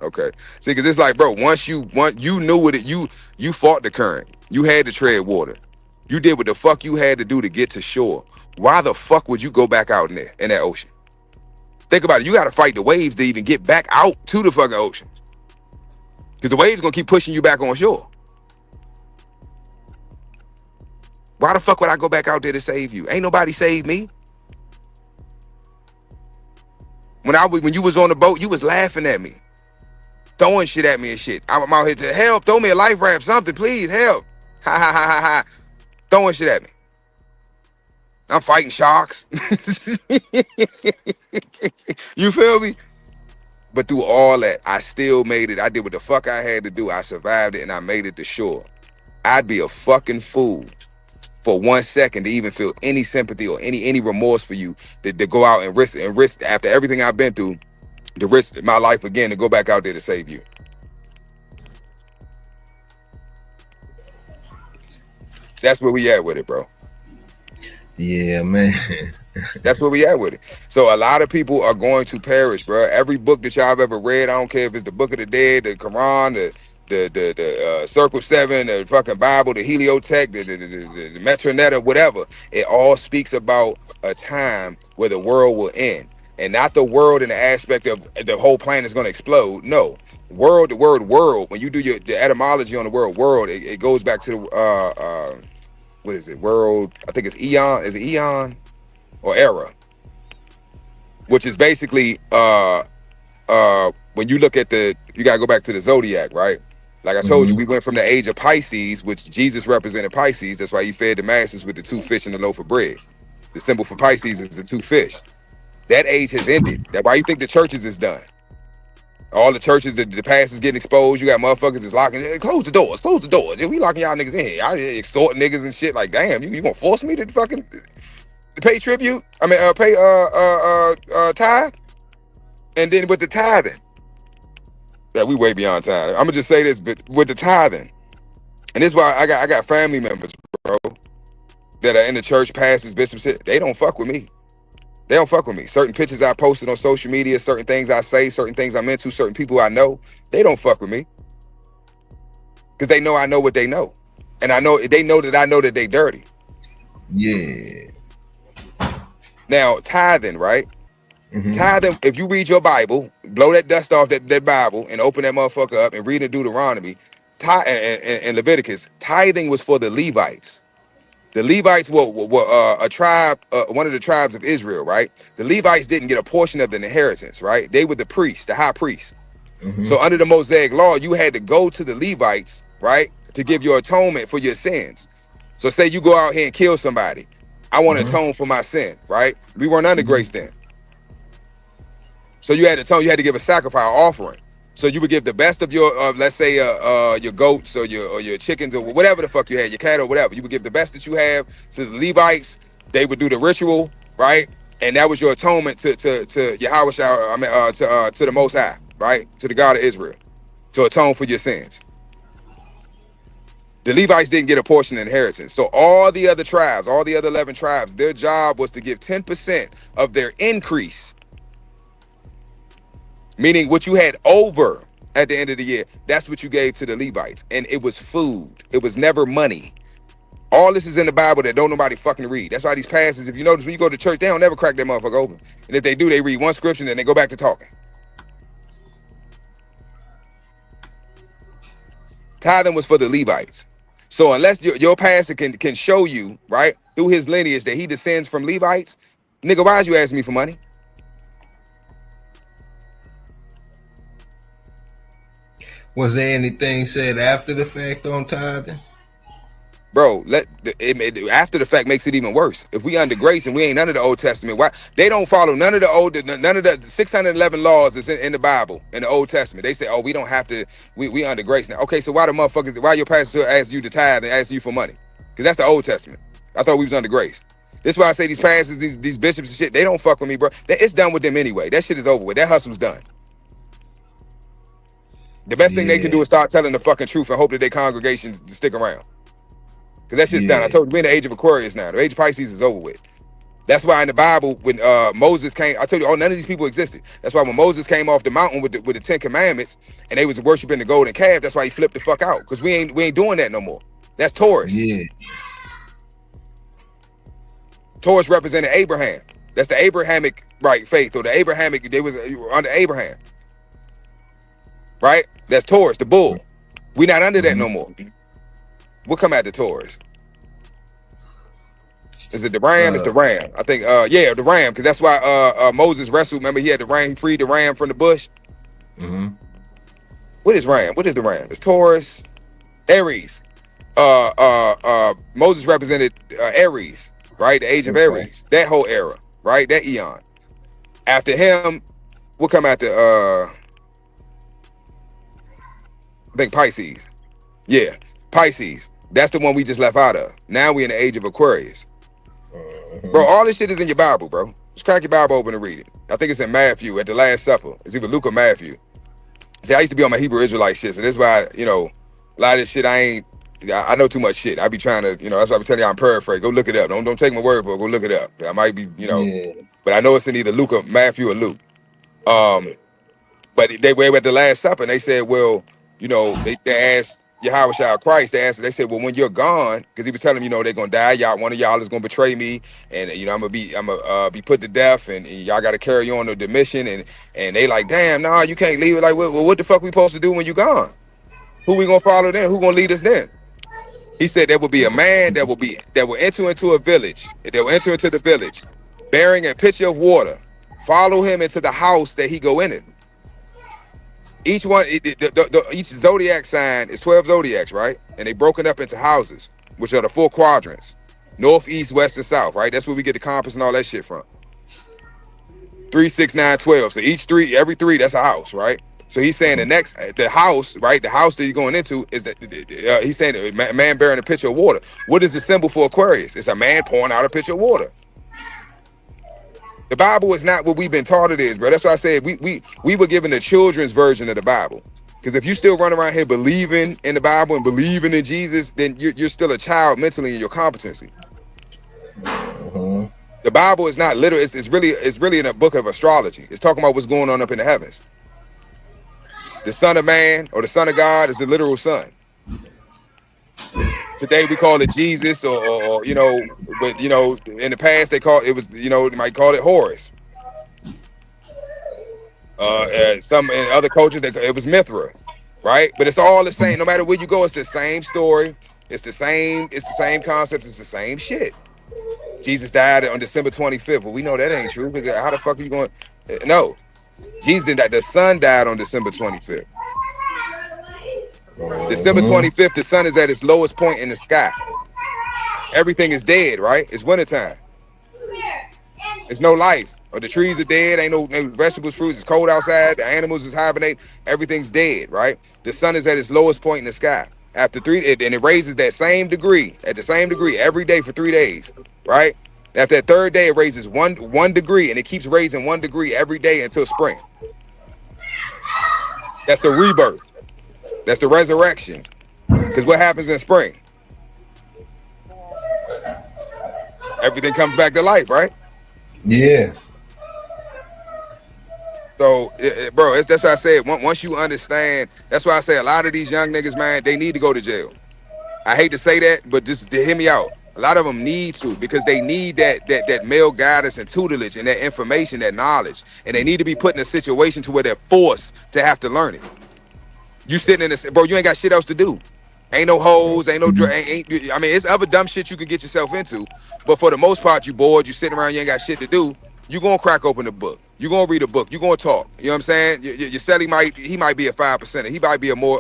okay. See, because it's like, bro, once you knew what it, you fought the current. You had to tread water. You did what the fuck you had to do to get to shore. Why the fuck would you go back out in there in that ocean? Think about it. You got to fight the waves to even get back out to the fucking ocean. Because the waves gonna keep pushing you back on shore. Why the fuck would I go back out there to save you? Ain't nobody saved me. When you was on the boat, you was laughing at me, throwing shit at me and shit. I'm out here to help. Throw me a life raft, something, please help. Ha ha ha ha ha. Throwing shit at me. I'm fighting sharks. You feel me? But through all that, I still made it. I did what the fuck I had to do. I survived it and I made it to shore. I'd be a fucking fool for 1 second to even feel any sympathy or any remorse for you to go out and risk after everything I've been through, to risk my life again to go back out there to save you. That's where we at with it, bro. Yeah, man. That's where we at with it. So a lot of people are going to perish, bro. Every book that y'all have ever read, I don't care if it's the Book of the Dead, the Quran, the Circle 7, the fucking Bible, the Heliotech, the Metronetta, whatever. It all speaks about a time where the world will end. And not the world in the aspect of the whole planet is going to explode. No. World, the word world, when you do the etymology on the word world, it goes back to the, what is it? World, I think it's eon. Is it eon? Or era, which is basically when you look at you gotta go back to the zodiac, right? Like I told you, we went from the age of Pisces, which Jesus represented Pisces. That's why he fed the masses with the 2 fish and the loaf of bread. The symbol for Pisces is the 2 fish. That age has ended. That's why you think the churches is done. All the churches, the past is getting exposed. You got motherfuckers is locking. Close the doors. Close the doors. We locking y'all niggas in here. Y'all extorting niggas and shit. Like, damn, you gonna force me to fucking pay tribute? I mean, pay tithe, and then with the tithing, that we way beyond tithe. I'm gonna just say this, but with the tithing, and this is why I got family members, bro, that are in the church, pastors, bishops. They don't fuck with me. They don't fuck with me. Certain pictures I posted on social media, certain things I say, certain things I'm into, certain people I know, they don't fuck with me because they know I know what they know, and they know that they dirty. Yeah. Now, tithing, right? Tithing, if you read your Bible, blow that dust off that Bible and open that motherfucker up and read the Deuteronomy and Leviticus, tithing was for the Levites. The Levites were a tribe, one of the tribes of Israel, right? The Levites didn't get a portion of the inheritance, right? They were the priests, the high priests. So under the Mosaic law, you had to go to the Levites, right, to give your atonement for your sins. So say you go out here and kill somebody. I want to atone for my sin, right? We weren't under grace then. So you had to atone, you had to give a sacrifice offering. So you would give the best of your, let's say, your goats or your chickens or whatever the fuck you had, your cattle or whatever. You would give the best that you have to the Levites. They would do the ritual, right? And that was your atonement to Yahweh, to the Most High, right? To the God of Israel, to atone for your sins. The Levites didn't get a portion of inheritance. So all the other tribes, all the other 11 tribes, their job was to give 10% of their increase. Meaning what you had over at the end of the year, that's what you gave to the Levites. And it was food. It was never money. All this is in the Bible that don't nobody fucking read. That's why these pastors, if you notice, when you go to church, they don't never crack that motherfucker open. And if they do, they read one scripture and then they go back to talking. Tithing was for the Levites. So unless your pastor can show you, right, through his lineage that he descends from Levites, nigga, why is you asking me for money? Was there anything said after the fact on tithing? Bro, after the fact makes it even worse. If we under grace and we ain't under the Old Testament, why they don't follow none of the 611 laws that's in the Bible, in the Old Testament. They say, oh, we don't have to, we under grace now. Okay, so why your pastor ask you to tithe and ask you for money? Because that's the Old Testament. I thought we was under grace. This is why I say these pastors, these bishops and shit, they don't fuck with me, bro. It's done with them anyway. That shit is over with. That hustle's done. The best thing they can do is start telling the fucking truth and hope that their congregations stick around. Because that shit's done. I told you, we're in the age of Aquarius now. The age of Pisces is over with. That's why in the Bible, when Moses came, I told you, none of these people existed. That's why when Moses came off the mountain with the 10 commandments and they was worshiping the golden calf, that's why he flipped the fuck out. Because we ain't doing that no more. That's Taurus. Yeah. Taurus represented Abraham. That's the Abrahamic, right, faith, or the Abrahamic, they was under Abraham. Right? That's Taurus, the bull. We not under that no more. We'll come at the Taurus. Is it the ram? It's the ram. I think, the ram, because that's why Moses wrestled. Remember, he had the ram, he freed the ram from the bush. What is ram? What is the ram? It's Taurus, Aries. Moses represented Aries, right? The age of Aries. That whole era, right? That eon. After him, we'll come at the I think Pisces. Yeah, Pisces. That's the one we just left out of. Now we in the age of Aquarius. Bro, all this shit is in your Bible, bro. Just crack your Bible open and read it. I think it's in Matthew at the Last Supper. It's either Luke or Matthew. See, I used to be on my Hebrew Israelite shit, so this is why, a lot of this shit I know too much shit. I be trying to, that's why I be telling you I'm paraphrasing. Go look it up. Don't take my word for it. Go look it up. I might be, but I know it's in either Luke or Matthew or Luke. But they were at the Last Supper and they said, well, they asked Yahushua Christ, they said, well, when you're gone, because he was telling them, they're gonna die. One of y'all is gonna betray me, and I'm gonna be put to death, and y'all gotta carry on the mission. And they like, damn, nah, you can't leave it. Like, well, what the fuck we supposed to do when you gone? Who we gonna follow then? Who gonna lead us then? He said there will be a man that will enter into a village. They will enter into the village, bearing a pitcher of water. Follow him into the house that he go in it. Each one, each zodiac sign is 12 zodiacs, right? And they broken up into houses, which are the 4 quadrants: north, east, west, and south, right? That's where we get the compass and all that shit from. 3, 6, 9, 12. So every three, that's a house, right? So he's saying the house, right? The house that you're going into is that he's saying a man bearing a pitcher of water. What is the symbol for Aquarius? It's a man pouring out a pitcher of water. The Bible is not what we've been taught it is, bro. That's why I said we were given the children's version of the Bible. Because if you still run around here believing in the Bible and believing in Jesus, then you're still a child mentally in your competency. The Bible is not literal. It's really in a book of astrology. It's talking about what's going on up in the heavens. The Son of Man or the Son of God is the literal Son. Today we call it Jesus, or but in the past they might call it Horus. Some in other cultures it was Mithra, right? But it's all the same. No matter where you go, it's the same story. It's the same concepts. It's the same shit. Jesus died on December 25th. Well, we know that ain't true, because how the fuck are you going? No, Jesus didn't die. The sun died on December 25th. December 25th, the sun is at its lowest point in the sky. Everything is dead, right? It's wintertime. There's no life. Or the trees are dead. Ain't no vegetables, fruits. It's cold outside. The animals is hibernate. Everything's dead, right? The sun is at its lowest point in the sky. After and it raises at the same degree every day for 3 days, right? After that third day, it raises one degree, and it keeps raising 1 degree every day until spring. That's the rebirth. That's the resurrection. Because what happens in spring? Everything comes back to life, right? Yeah. So, bro, that's why I said, once you understand, that's why I say a lot of these young niggas, man, they need to go to jail. I hate to say that, but just to hear me out. A lot of them need to, because they need that male guidance and tutelage and that information, that knowledge. And they need to be put in a situation to where they're forced to have to learn it. You sitting in this, bro, you ain't got shit else to do. Ain't no hoes, ain't no it's other dumb shit you can get yourself into. But for the most part, you bored, you sitting around, you ain't got shit to do. You gonna crack open a book. You gonna read a book. You gonna talk. You know what I'm saying? Your Celly might be a 5%. He might be a more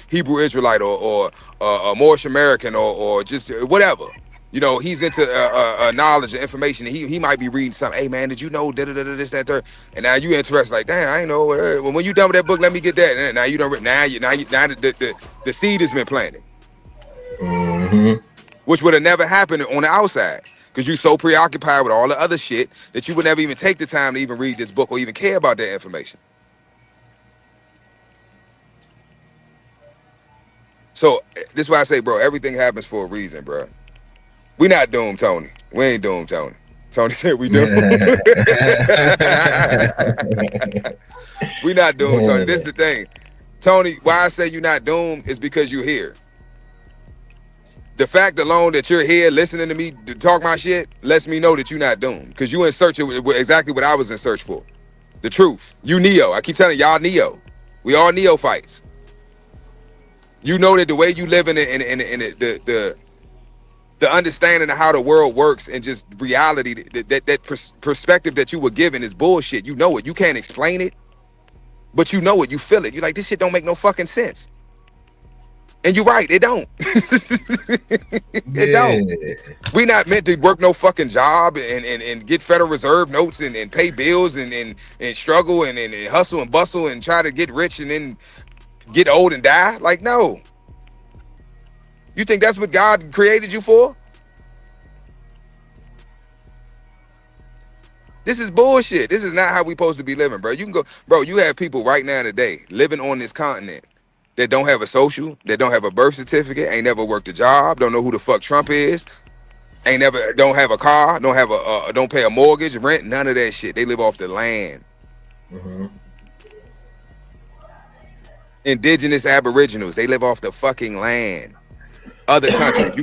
Hebrew Israelite or Moorish American or just whatever. He's into knowledge and information. And he might be reading something. Hey man, did you know this, that, third? And now you interested, like, damn, I ain't know. Well, when you done with that book, let me get that. And now you don't. Now the seed has been planted, which would have never happened on the outside. Because you're so preoccupied with all the other shit that you would never even take the time to even read this book or even care about that information. So this is why I say, bro, everything happens for a reason, bro. We not doomed, Tony. We ain't doomed, Tony. Tony said we doomed. We not doomed, Tony. This is the thing. Tony, why I say you're not doomed is because you're here. The fact alone that you're here listening to me talk my shit lets me know that you're not doomed, because you in search of exactly what I was in search for. The truth. You Neo. I keep telling y'all Neo. We all neophytes. You know that the way you live in the understanding of how the world works and just reality, that perspective that you were given is bullshit. You know it. You can't explain it, but you know it. You feel it. You're like, this shit don't make no fucking sense. And you're right, it don't. It don't. We not meant to work no fucking job and get Federal Reserve notes and pay bills and struggle and hustle and bustle and try to get rich and then get old and die. Like, no. You think that's what God created you for? This is bullshit. This is not how we supposed to be living, bro. You can go, bro. You have people right now today living on this continent that don't have a social, that don't have a birth certificate, ain't never worked a job, don't know who the fuck Trump is, ain't never, don't have a car, don't have don't pay a mortgage, rent, none of that shit. They live off the land. Mm-hmm. Indigenous Aboriginals, they live off the fucking land. Other countries, you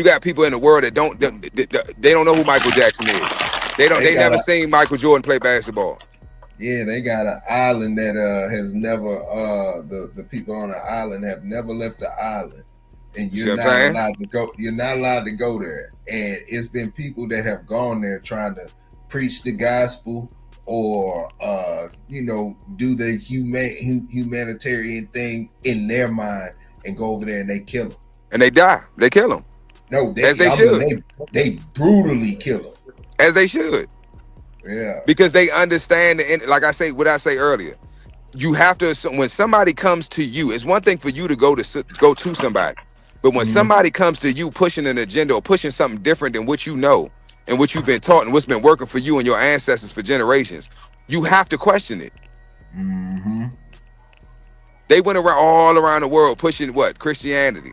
got people in the world that they don't know who Michael Jackson is. They never seen Michael Jordan play basketball. Yeah, they got an island that has never the people on the island have never left the island, and you're not allowed to go. You're not allowed to go there. And it's been people that have gone there trying to preach the gospel or do the humanitarian thing in their mind and go over there and they kill them. And they die. They kill them. No, they brutally kill them. As they should. Yeah. Because they understand, like I say, what I say earlier, you have to, when somebody comes to you, it's one thing for you to go to somebody. But when somebody comes to you pushing an agenda or pushing something different than what you know and what you've been taught and what's been working for you and your ancestors for generations, you have to question it. Mm-hmm. They went around all around the world pushing what? Christianity.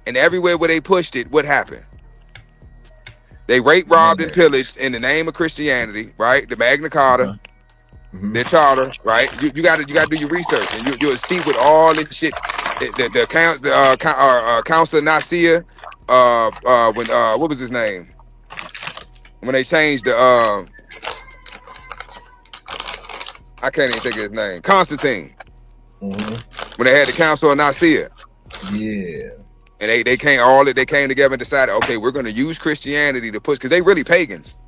And everywhere where they pushed it, what happened? They raped, robbed, and pillaged in the name of Christianity, right? The Magna Carta, their charter, right? You got to do your research, and you'll see with all this shit. The Council of Nicaea, what was his name? When they changed the, I can't even think of his name. Constantine. When they had the Council of Nicaea. Yeah. And they came together and decided, okay, we're going to use Christianity to push, because they really pagans.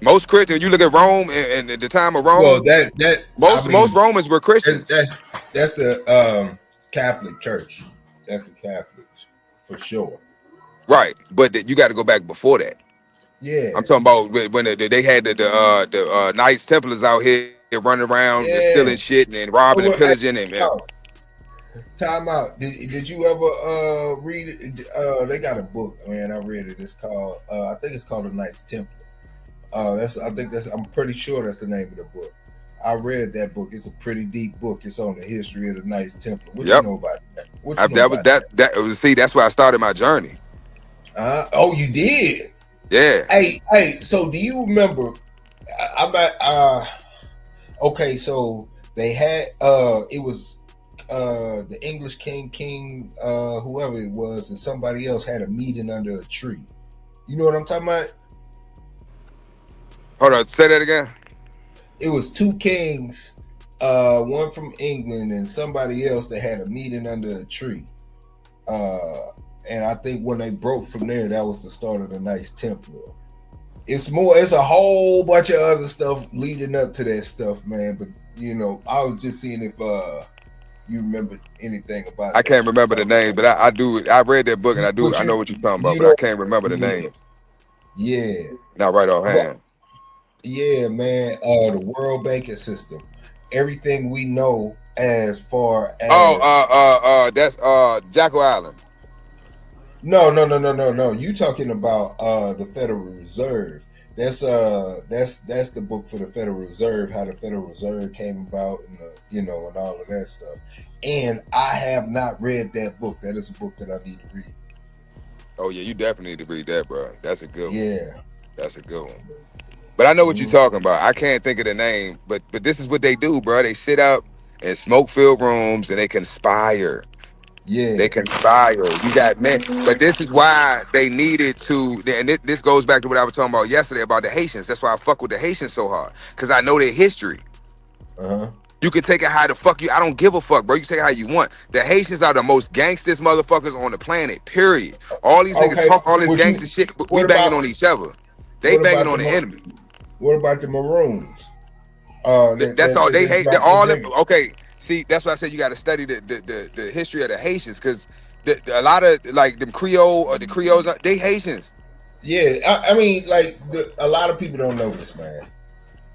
Most Christians, you look at Rome and at the time of Rome. Well, most Romans were Christians. That's the Catholic Church. That's the Catholics for sure. Right, but you got to go back before that. Yeah, I'm talking about when they had the Knights Templars out here running around stealing shit and robbing and pillaging and. Time out. Did you ever read it? They got a book, man. I read it. It's called I think it's called The Knights Templar. I'm pretty sure that's the name of the book. I read that book. It's a pretty deep book. It's on the history of the Knights Templar. What you know about that? See, that's where I started my journey. Oh, you did? Yeah. Hey. So, do you remember? Okay, so they had it was the English king, whoever it was, and somebody else had a meeting under a tree. You know what I'm talking about? Hold on, say that again. It was two kings, one from England and somebody else that had a meeting under a tree. And I think when they broke from there, that was the start of the Knights Templar. It's a whole bunch of other stuff leading up to that stuff, man. But I was just seeing if you remember anything about it. I can't remember the name, but I do. I read that book and I know what you're talking about, but I can't remember the name. Yeah. Not right offhand. Yeah, man. The World Banking System. Everything we know as far as that's Jekyll Island. No. You talking about the Federal Reserve. That's the book for the Federal Reserve, how the Federal Reserve came about, and and all of that stuff. And I have not read that book. That is a book that I need to read. Oh yeah, you definitely need to read that, bro. That's a good one. Yeah. That's a good one. But I know what you're talking about. I can't think of the name, but this is what they do, bro. They sit up in smoke-filled rooms and they conspire. Yeah, they conspire. You got men, but this is why they needed to. And this goes back to what I was talking about yesterday about the Haitians. That's why I fuck with the Haitians so hard, because I know their history. You can take it how the fuck you. I don't give a fuck, bro. You can take it how you want. The Haitians are the most gangsters motherfuckers on the planet. Period. All these niggas talk all this gangster shit, but we banging on each other. They banging on the enemy. What about the Maroons? That's all they hate. They're all okay. See, that's why I said you got to study the history of the Haitians, because a lot of like them Creole or the Creoles, they Haitians. Yeah, I mean, like a lot of people don't know this, man.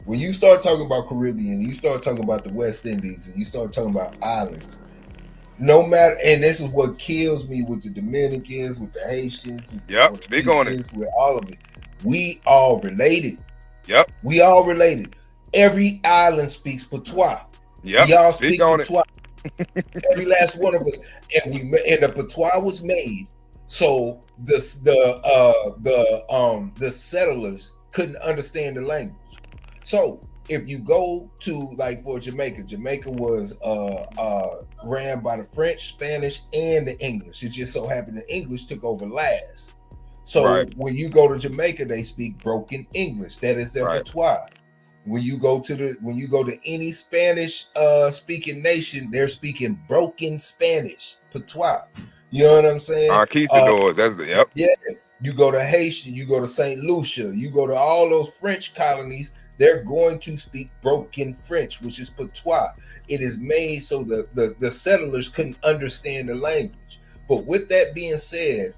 When you start talking about Caribbean, you start talking about the West Indies, and you start talking about islands, no matter, and this is what kills me with the Dominicans, with the Haitians, with the Yep. Puerto Speak on it. Ricans, with all of it. We all related. Yep. We all related. Every island speaks patois. Yep. We all Speak speak on patois. Every last one of us, and the patois was made so the settlers couldn't understand the language. So if you go to, like, for Jamaica was ran by the French, Spanish, and the English. It just so happened the English took over last. So Right. when you go to Jamaica, they speak broken English. That is their Right. patois. When you go to any Spanish speaking nation, they're speaking broken Spanish, patois. You know what I'm saying? Conquistadors. That's the yep. Yeah. You go to Haitian, you go to St. Lucia, you go to all those French colonies, they're going to speak broken French, which is patois. It is made so the settlers couldn't understand the language. But with that being said,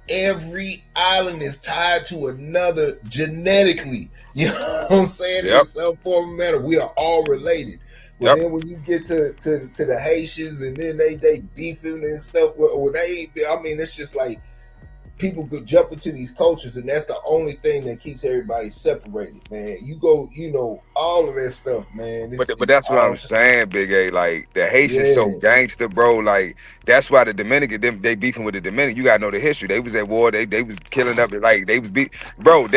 every island is tied to another genetically. You know what I'm saying? Yep. In some form of matter, we are all related. But then when you get to the Haitians, and then they beefing and stuff, it's just like people could jump into these cultures, and that's the only thing that keeps everybody separated, man. You go, all of that stuff, man. But that's what I'm saying, Big A. Like, the Haitians so gangster, bro. Like, that's why the Dominican, they beefing with the Dominican. You gotta know the history. They was at war. They was killing up. Like, they was bro.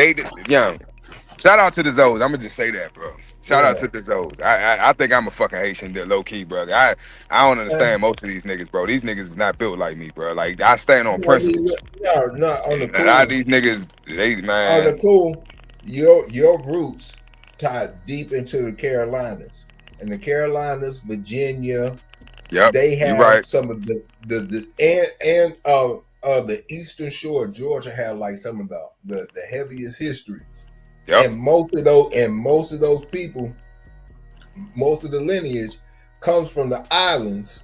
Shout out to the Zoes. I'm gonna just say that, bro. Shout out to the Zoes. I think I'm a fucking Haitian, low key, bro. I don't understand most of these niggas, bro. These niggas is not built like me, bro. Like, I stand on principles. Yeah, not on the cool. A lot of these niggas, man. On the cool, your roots tied deep into the Carolinas, and the Carolinas, Virginia. Yep. They have some of the Eastern Shore, Georgia, have like some of the heaviest history. Yep. And most of those people, most of the lineage comes from the islands.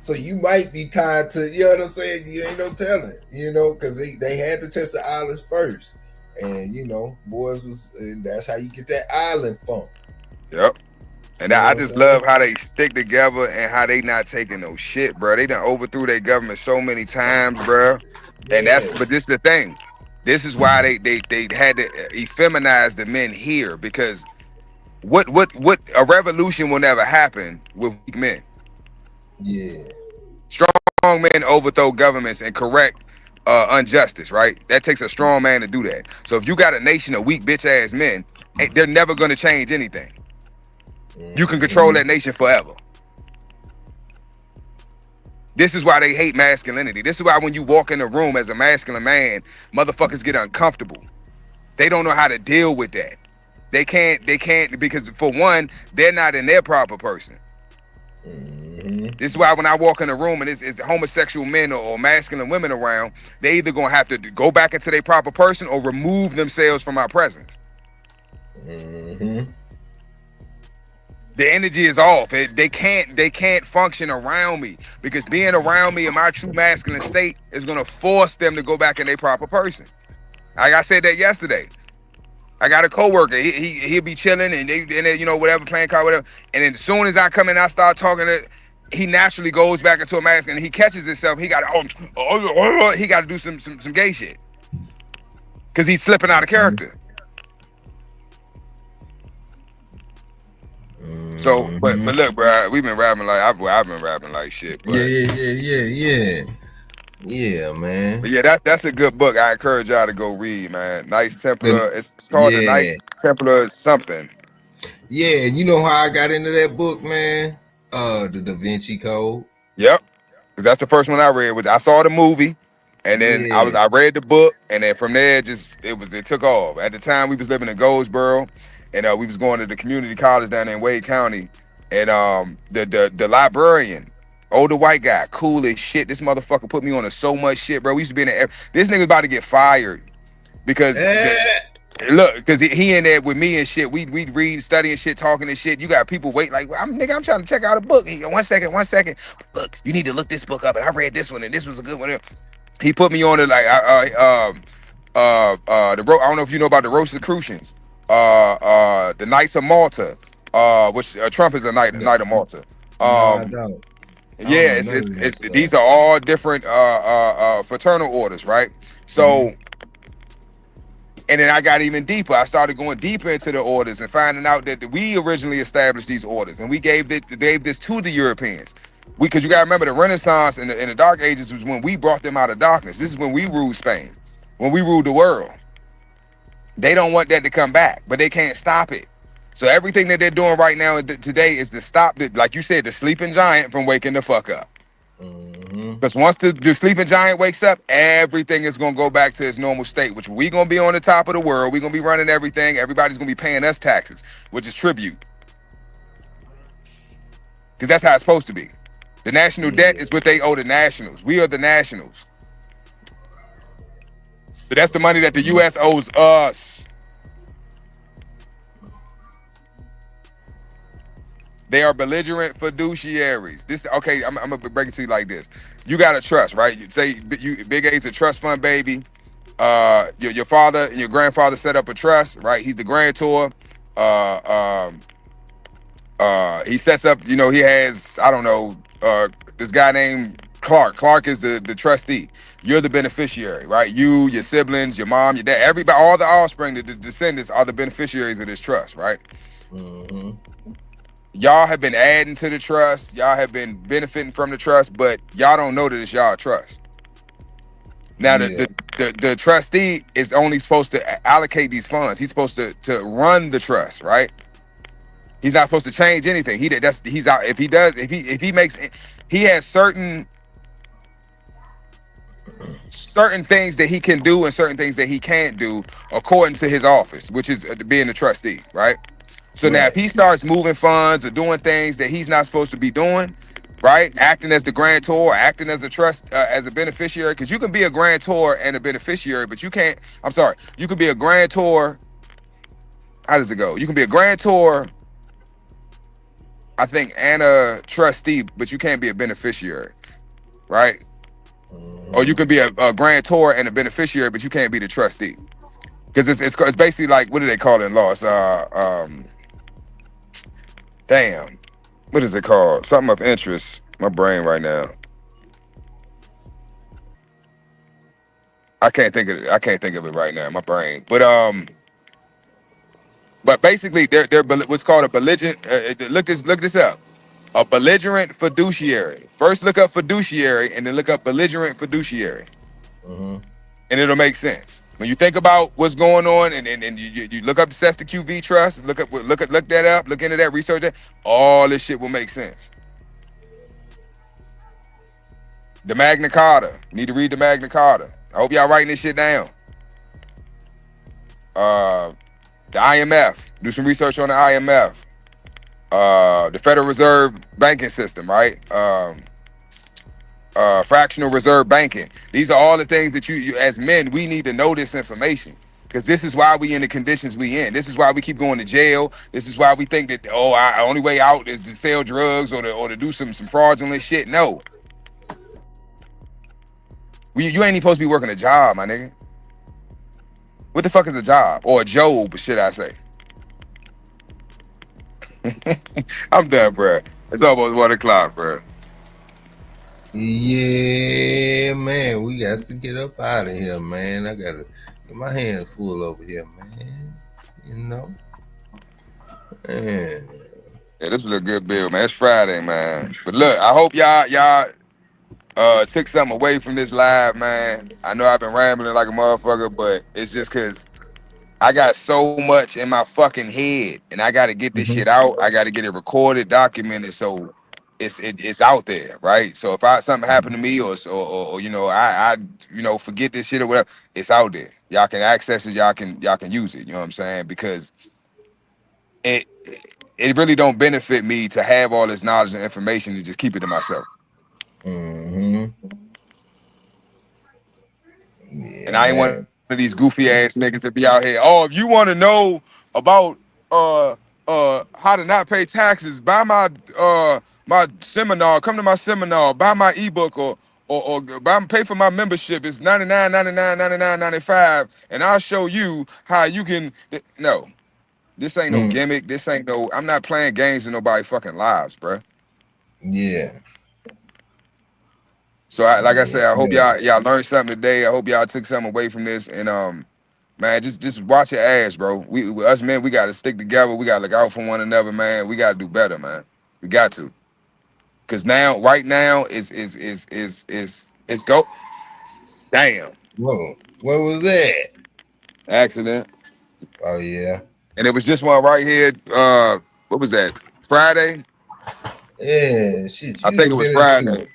So you might be tied to, you know what I'm saying? You ain't no telling, because they had to touch the islands first. And, and that's how you get that island funk. Yep. And I just love how they stick together and how they not taking no shit, bro. They done overthrew their government so many times, bro. And but this is the thing. This is why they had to effeminize the men here, because what a revolution will never happen with weak men. Yeah. Strong men overthrow governments and correct injustice, right? That takes a strong man to do that. So if you got a nation of weak bitch ass men, they're never going to change anything. You can control that nation forever. This is why they hate masculinity. This is why when you walk in a room as a masculine man, motherfuckers get uncomfortable. They don't know how to deal with that. They can't because, for one, they're not in their proper person. This is why when I walk in a room and it's homosexual men or masculine women around, they either gonna have to go back into their proper person or remove themselves from my presence. The energy is off. They can't function around me, because being around me in my true masculine state is gonna force them to go back in their proper person. Like I said that yesterday. I got a coworker. He'll be chilling and they whatever, playing card, whatever. And then as soon as I come in, I start talking he naturally goes back into a mask and he catches himself. He got to do some gay shit because he's slipping out of character. So, but look, bro, we've been rapping like I've been rapping like shit. But yeah, man. But yeah, that's a good book. I encourage y'all to go read, man. Knights Templar. It's called the Knights Templar something. Yeah, and you know how I got into that book, man? The Da Vinci Code. Yep, because that's the first one I read. I saw the movie, and then I read the book, and then from there it took off. At the time, we was living in Goldsboro, and we was going to the community college down there in Wade County, and the librarian, older white guy, cool as shit. This motherfucker put me on to so much shit, bro. We used to be in there. This nigga's about to get fired because look, because he in there with me and shit. We read, studying shit, talking and shit. You got people wait like, I'm trying to check out a book. He go, one second. Look, you need to look this book up. And I read this one, and this was a good one. He put me on to like I don't know if you know about the Rosicrucians, the Knights of Malta, which Trump is a knight of Malta. No, I don't. I don't Yeah, know none of that these stuff. are all different fraternal orders, right? Mm-hmm. So, and then I got even deeper. I started going deeper into the orders and finding out that we originally established these orders, and we gave this to the Europeans. Because you got to remember, the Renaissance and the Dark Ages was when we brought them out of darkness. This is when we ruled Spain, when we ruled the world. They don't want that to come back, but they can't stop it. So everything that they're doing right now today is to stop the, like you said, the sleeping giant from waking the fuck up. Mm-hmm. Because once the sleeping giant wakes up, everything is gonna go back to its normal state, which we gonna be on the top of the world. We gonna be running everything. Everybody's gonna be paying us taxes, which is tribute, because that's how it's supposed to be. The national debt Yeah. is what they owe the nationals. We are the nationals. So that's the money that the Mm-hmm. U.S. owes us. They are belligerent fiduciaries. This okay? I'm gonna break it to you like this. You got a trust, right? You say Big A's a trust fund baby. Your father and your grandfather set up a trust, right? He's the grantor. Uh, um, he sets up. He has I don't know. This guy named Clark. Clark is the trustee. You're the beneficiary, right? You, your siblings, your mom, your dad, everybody, all the offspring, the descendants are the beneficiaries of this trust, right? Mm-hmm. Y'all have been adding to the trust. Y'all have been benefiting from the trust, but y'all don't know that it's y'all trust. Now, Yeah. the trustee is only supposed to allocate these funds. He's supposed to run the trust, right? He's not supposed to change anything. He's out. If he makes, he has certain things that he can do and certain things that he can't do according to his office, which is being a trustee, right? So now, if Right. he starts moving funds or doing things that he's not supposed to be doing, right? Acting as the grantor, acting as a trust, as a beneficiary, because you can be a grantor and a beneficiary, but you can't. I'm sorry, you can be a grantor. How does it go? You can be a grantor, I think, and a trustee, but you can't be a beneficiary, right? Or you Mm-hmm. can be a grantor and a beneficiary, but you can't be the trustee, because it's basically like, what do they call it in law? It's damn, what is it called? Something of interest. My brain right now. I can't think of it right now. My brain. But basically, they're what's called a belligerent. Look this up. A belligerent fiduciary. First, look up fiduciary, and then look up belligerent fiduciary, Mm-hmm. and it'll make sense. When you think about what's going on, and you look up the Sesta QV Trust, look that up, look into that, research that. All this shit will make sense. The Magna Carta. You need to read the Magna Carta. I hope y'all writing this shit down. Uh, the IMF. Do some research on the IMF. The Federal Reserve banking system, right? Fractional reserve banking. These are all the things that you as men, we need to know this information. Because this is why we in the conditions we in. This is why we keep going to jail. This is why we think that our only way out is to sell drugs or to do some fraudulent shit. No, you ain't even supposed to be working a job, my nigga. What the fuck is a job or a job? Should I say? I'm done, bro. It's almost 1 o'clock, bro. Yeah, man. We got to get up out of here, man. I gotta get my hands full over here, man. You know, man. Yeah, this was a good bill, man. It's Friday, man. But look, I hope y'all took something away from this live, man. I know I've been rambling like a motherfucker, but it's just cause I got so much in my fucking head, and I got to get this Mm-hmm. shit out. I got to get it recorded, documented, so it's out there, right? So if something happened to me, or I forget this shit or whatever, it's out there. Y'all can access it. Y'all can use it. You know what I'm saying? Because it it really don't benefit me to have all this knowledge and information and just keep it to myself. Mm-hmm. And Yeah, I ain't one of man. these goofy ass niggas to be out here. Oh, if you want to know about how to not pay taxes, buy my seminar. Come to my seminar. Buy my ebook or pay for my membership. It's 99.99.99.95, and I'll show you how you can. No, this ain't no Mm. gimmick. This ain't no. I'm not playing games with nobody fucking lives, bruh. Yeah. So like I said, Yes, I hope sir. y'all learned something today. I hope y'all took something away from this. And man, just watch your ass, bro. We us men, we gotta stick together. We gotta look out for one another, man. We gotta do better, man. We got to. Cause right now is go. Damn. Whoa, what was that? Accident. Oh yeah, And it was just one right here. What was that? Friday? yeah. Shit, I think it was Friday.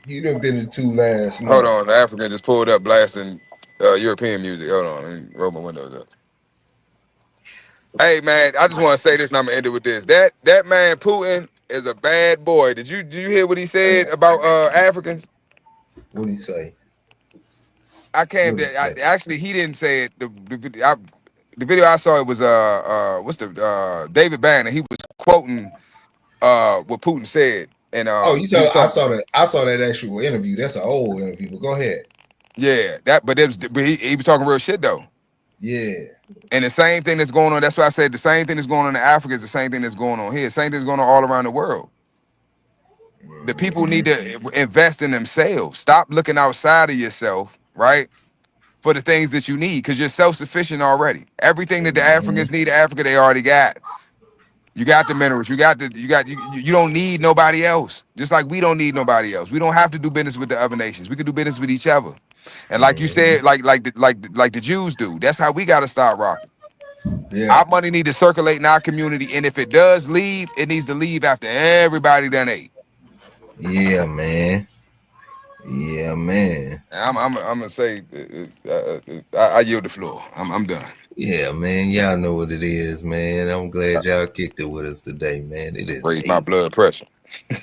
You done been in two last Hold month. on, the African just pulled up blasting European music. Hold on, let me roll my windows up. Hey man, I just want to say this, and I'm gonna end it with this. That man Putin is a bad boy. Did you hear what he said about Africans? What do you say? I can't. What do you say? Actually, he didn't say it. The video I saw, it was what's the David Banner. He was quoting what Putin said, and Oh, you he was saw? I talking. saw that. I saw that actual interview. That's an old interview. But go ahead. Yeah, but he was talking real shit though. Yeah. And the same thing that's going on. That's why I said the same thing that's going on in Africa is the same thing that's going on here. Same thing that's going on all around the world. The people need to invest in themselves. Stop looking outside of yourself, right? For the things that you need, because you're self-sufficient already. Everything that the Mhm. Africans need in Africa, they already got. You got the minerals. You don't need nobody else. Just like we don't need nobody else. We don't have to do business with the other nations. We can do business with each other. And like you said, like the Jews do. That's how we got to start rocking. Yeah. Our money need to circulate in our community, and if it does leave, it needs to leave after everybody done ate. Yeah, man. Yeah, man. And I'm gonna say, I yield the floor. I'm done. Yeah, man. Y'all know what it is, man. I'm glad y'all kicked it with us today, man. It is Raise my 8. blood pressure.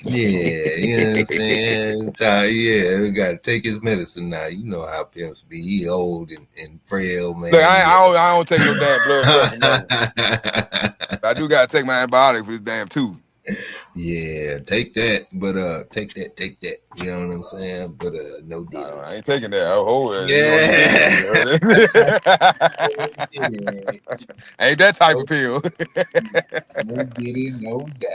Yeah, you know what I'm saying? Yeah, we gotta take his medicine now. You know how pimps be. He old and frail, Look, man. Yeah. I don't take no damn blood pressure, no. I do gotta take my antibiotic for this damn tooth. Yeah, take that, but take that. You know what I'm saying? But no diddy. I ain't taking that. I'll hold it. You know Yeah. what you Yeah. ain't that type No, of pill. no diddy, no die.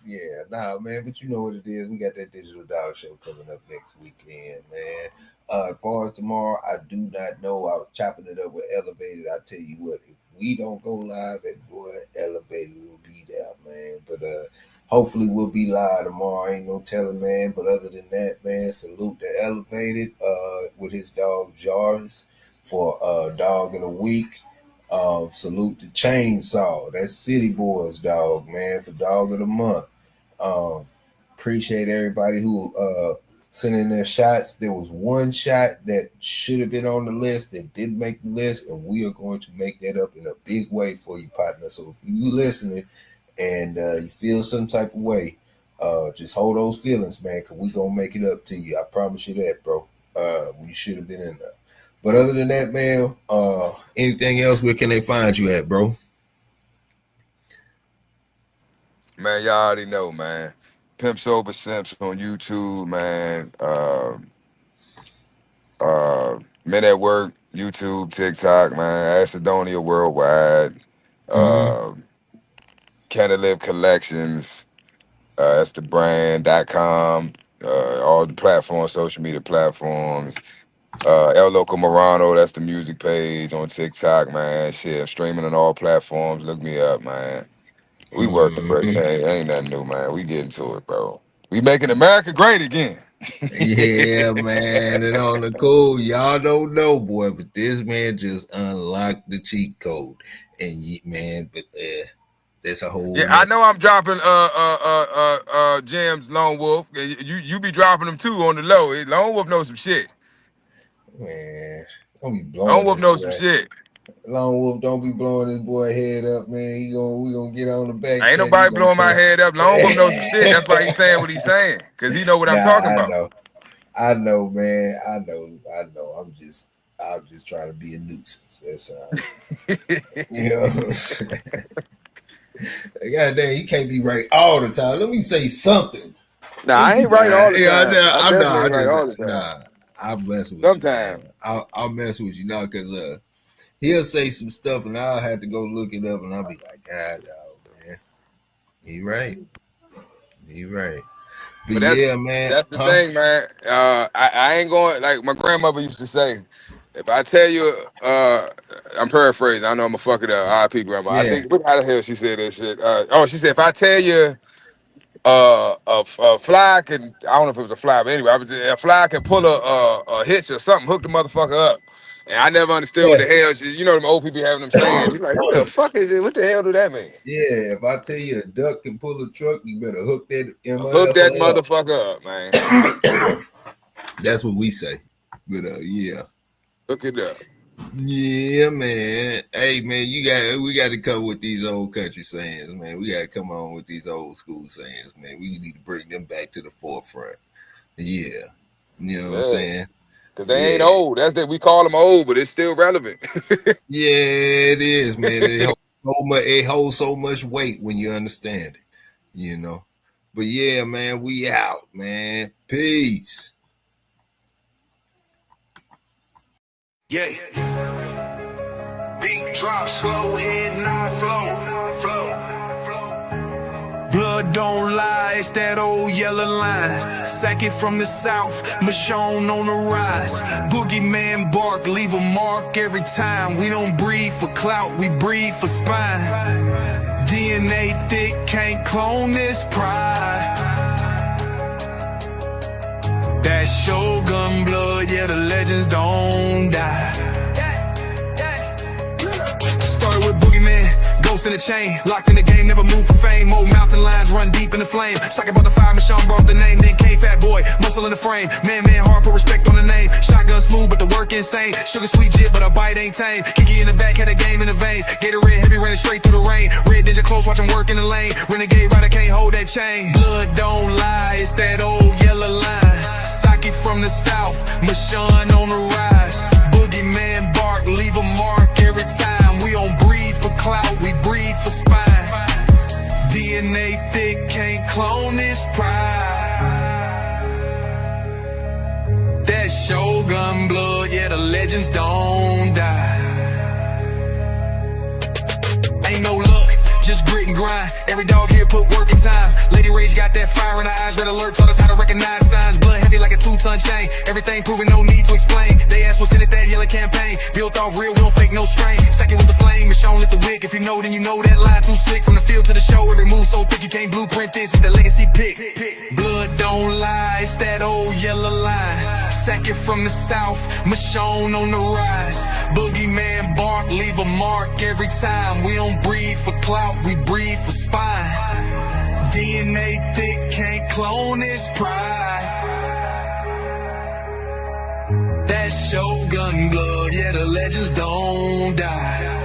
Yeah, nah, man, but you know what it is. We got that digital dog show coming up next weekend, man. As far as tomorrow, I do not know. I was chopping it up with Elevated. I tell you what, if we don't go live, that boy Elevated will be there, man. But hopefully we'll be live tomorrow. Ain't no telling, man. But other than that, man, salute to Elevated with his dog Jarvis for Dog of the Week. Salute to Chainsaw. That's City Boys dog, man, for Dog of the Month. Um, Appreciate everybody who sent in their shots. There was one shot that should have been on the list that didn't make the list, and we are going to make that up in a big way for you, partner. So if you listening and you feel some type of way, just hold those feelings, man, because we gonna make it up to you. I promise you that, bro. We should have been in there. But other than that, man, anything else, where can they find you at, bro? Man, y'all already know, man. Pimp Sober Simps on YouTube, man. Men at Work, YouTube, TikTok, man. Acidonia Worldwide. Mm-hmm. Uh, Canada Live Collections. That's the brand.com. All the platforms, social media platforms. El Loco Morano, that's the music page on TikTok, man. Shit, I'm streaming on all platforms. Look me up, man. We working, bro. Mm-hmm. Ain't nothing new, man. We getting to it, bro. We making America great again. Yeah, man. And on the cool, y'all don't know, boy, but this man just unlocked the cheat code. And man, but that's a Yeah, whole I nother. know I'm dropping Jams Lone Wolf. You be dropping them too on the low. Lone Wolf knows some shit. Man, don't be Lone blowing Wolf this knows some boy. shit. Lone Wolf, don't be blowing this boy head up, man. We gonna get on the back Ain't chat. He nobody gonna blowing my come. head up. Lone Wolf knows some shit. That's why he's saying what he's saying. Cause he know what I'm Nah, talking I about. know. I know, man. I know. I'm just trying to be a nuisance. That's all right. You know what I'm saying? God damn, he can't be right all the time. Let me say something. Nah, Let's I be ain't right right. all the Yeah, time. I definitely I ain't right just all the time. nah. I'll mess with you, man. Sometimes. I'll mess with you now because he'll say some stuff and I'll have to go look it up and I'll be like, God, dog, man. He right. He right. But But yeah, man. that's the Huh? thing, man. I ain't going like my grandmother used to say. If I tell you, I'm paraphrasing. I know I'm gonna fuck it up. RP grandma. I Yeah. think what how the hell she said that shit. She said if I tell you, a fly can I don't know if it was a fly, but anyway, a fly can pull a hitch or something, hook the motherfucker up. And I never understood what Yeah. the hell she, you know, them old people having them saying. You're like, what the fuck is it? What the hell do that mean? Yeah, if I tell you a duck can pull a truck, you better hook that Hook that motherfucker motherfucker up, man. up. That's what we say. But yeah. Hook it up. Yeah, man. Hey, man, we got to come with these old country sayings, man. We got to come on with these old school sayings, man. We need to bring them back to the forefront. Yeah, you know what I'm saying? Because they ain't old. That's that we call them old, but it's still relevant. Yeah, it is, man. It holds so much weight when you understand it, you know. But yeah, man, we out, man. Peace. Yeah. Beat drop, slow, head not flow. Blood don't lie, it's that old yellow line. Sack it from the south, Michonne on the rise. Boogeyman bark, leave a mark every time. We don't breathe for clout, we breathe for spine. DNA thick, can't clone this pride. That Shogun blood, yeah, the legends don't die. Started with Boogeyman, ghost in the chain, locked in the game, never moved for fame. Old mountain lines run deep in the flame. Sock about the fire, Michonne brought the name. Then came Fat Boy, muscle in the frame. Man, hard, put respect on the name. Shotgun smooth, but the work insane. Sugar sweet jit, but a bite ain't tame. Kiki in the back, had a game in the veins. Gatorade heavy, running straight through the rain. Red Ninja close, watch him work in the lane. Renegade rider can't hold that chain. Blood don't lie, it's that old yellow line. Sock it from the south, Michonne on the rise. Boogeyman bark, leave a mark every time. We don't breathe for clout, we breathe for spine. DNA thick, can't clone this pride. That Shogun blood, yeah, the legends don't die. Ain't no luck, just grit and grind. Every dog here put work in time. Lady Rage got that fire in her eyes. Red alert taught us how to recognize signs. Blood heavy like a 2-ton chain. Everything proven, no need to explain. They asked what's in it, that yellow campaign. Built off real, we don't fake no strain. Second with the flame, Michonne lit the wick. If you know, then you know that line too slick. From the field to the show, every move so thick you can't blueprint this. It's the legacy pick. Blood don't lie, it's that old yellow line. Second from the south, Michonne on the rise. Boogeyman bark, leave a mark every time. We don't breathe for clout, we breathe for spine. DNA thick, can't clone this pride. That Shogun blood, yeah, the legends don't die.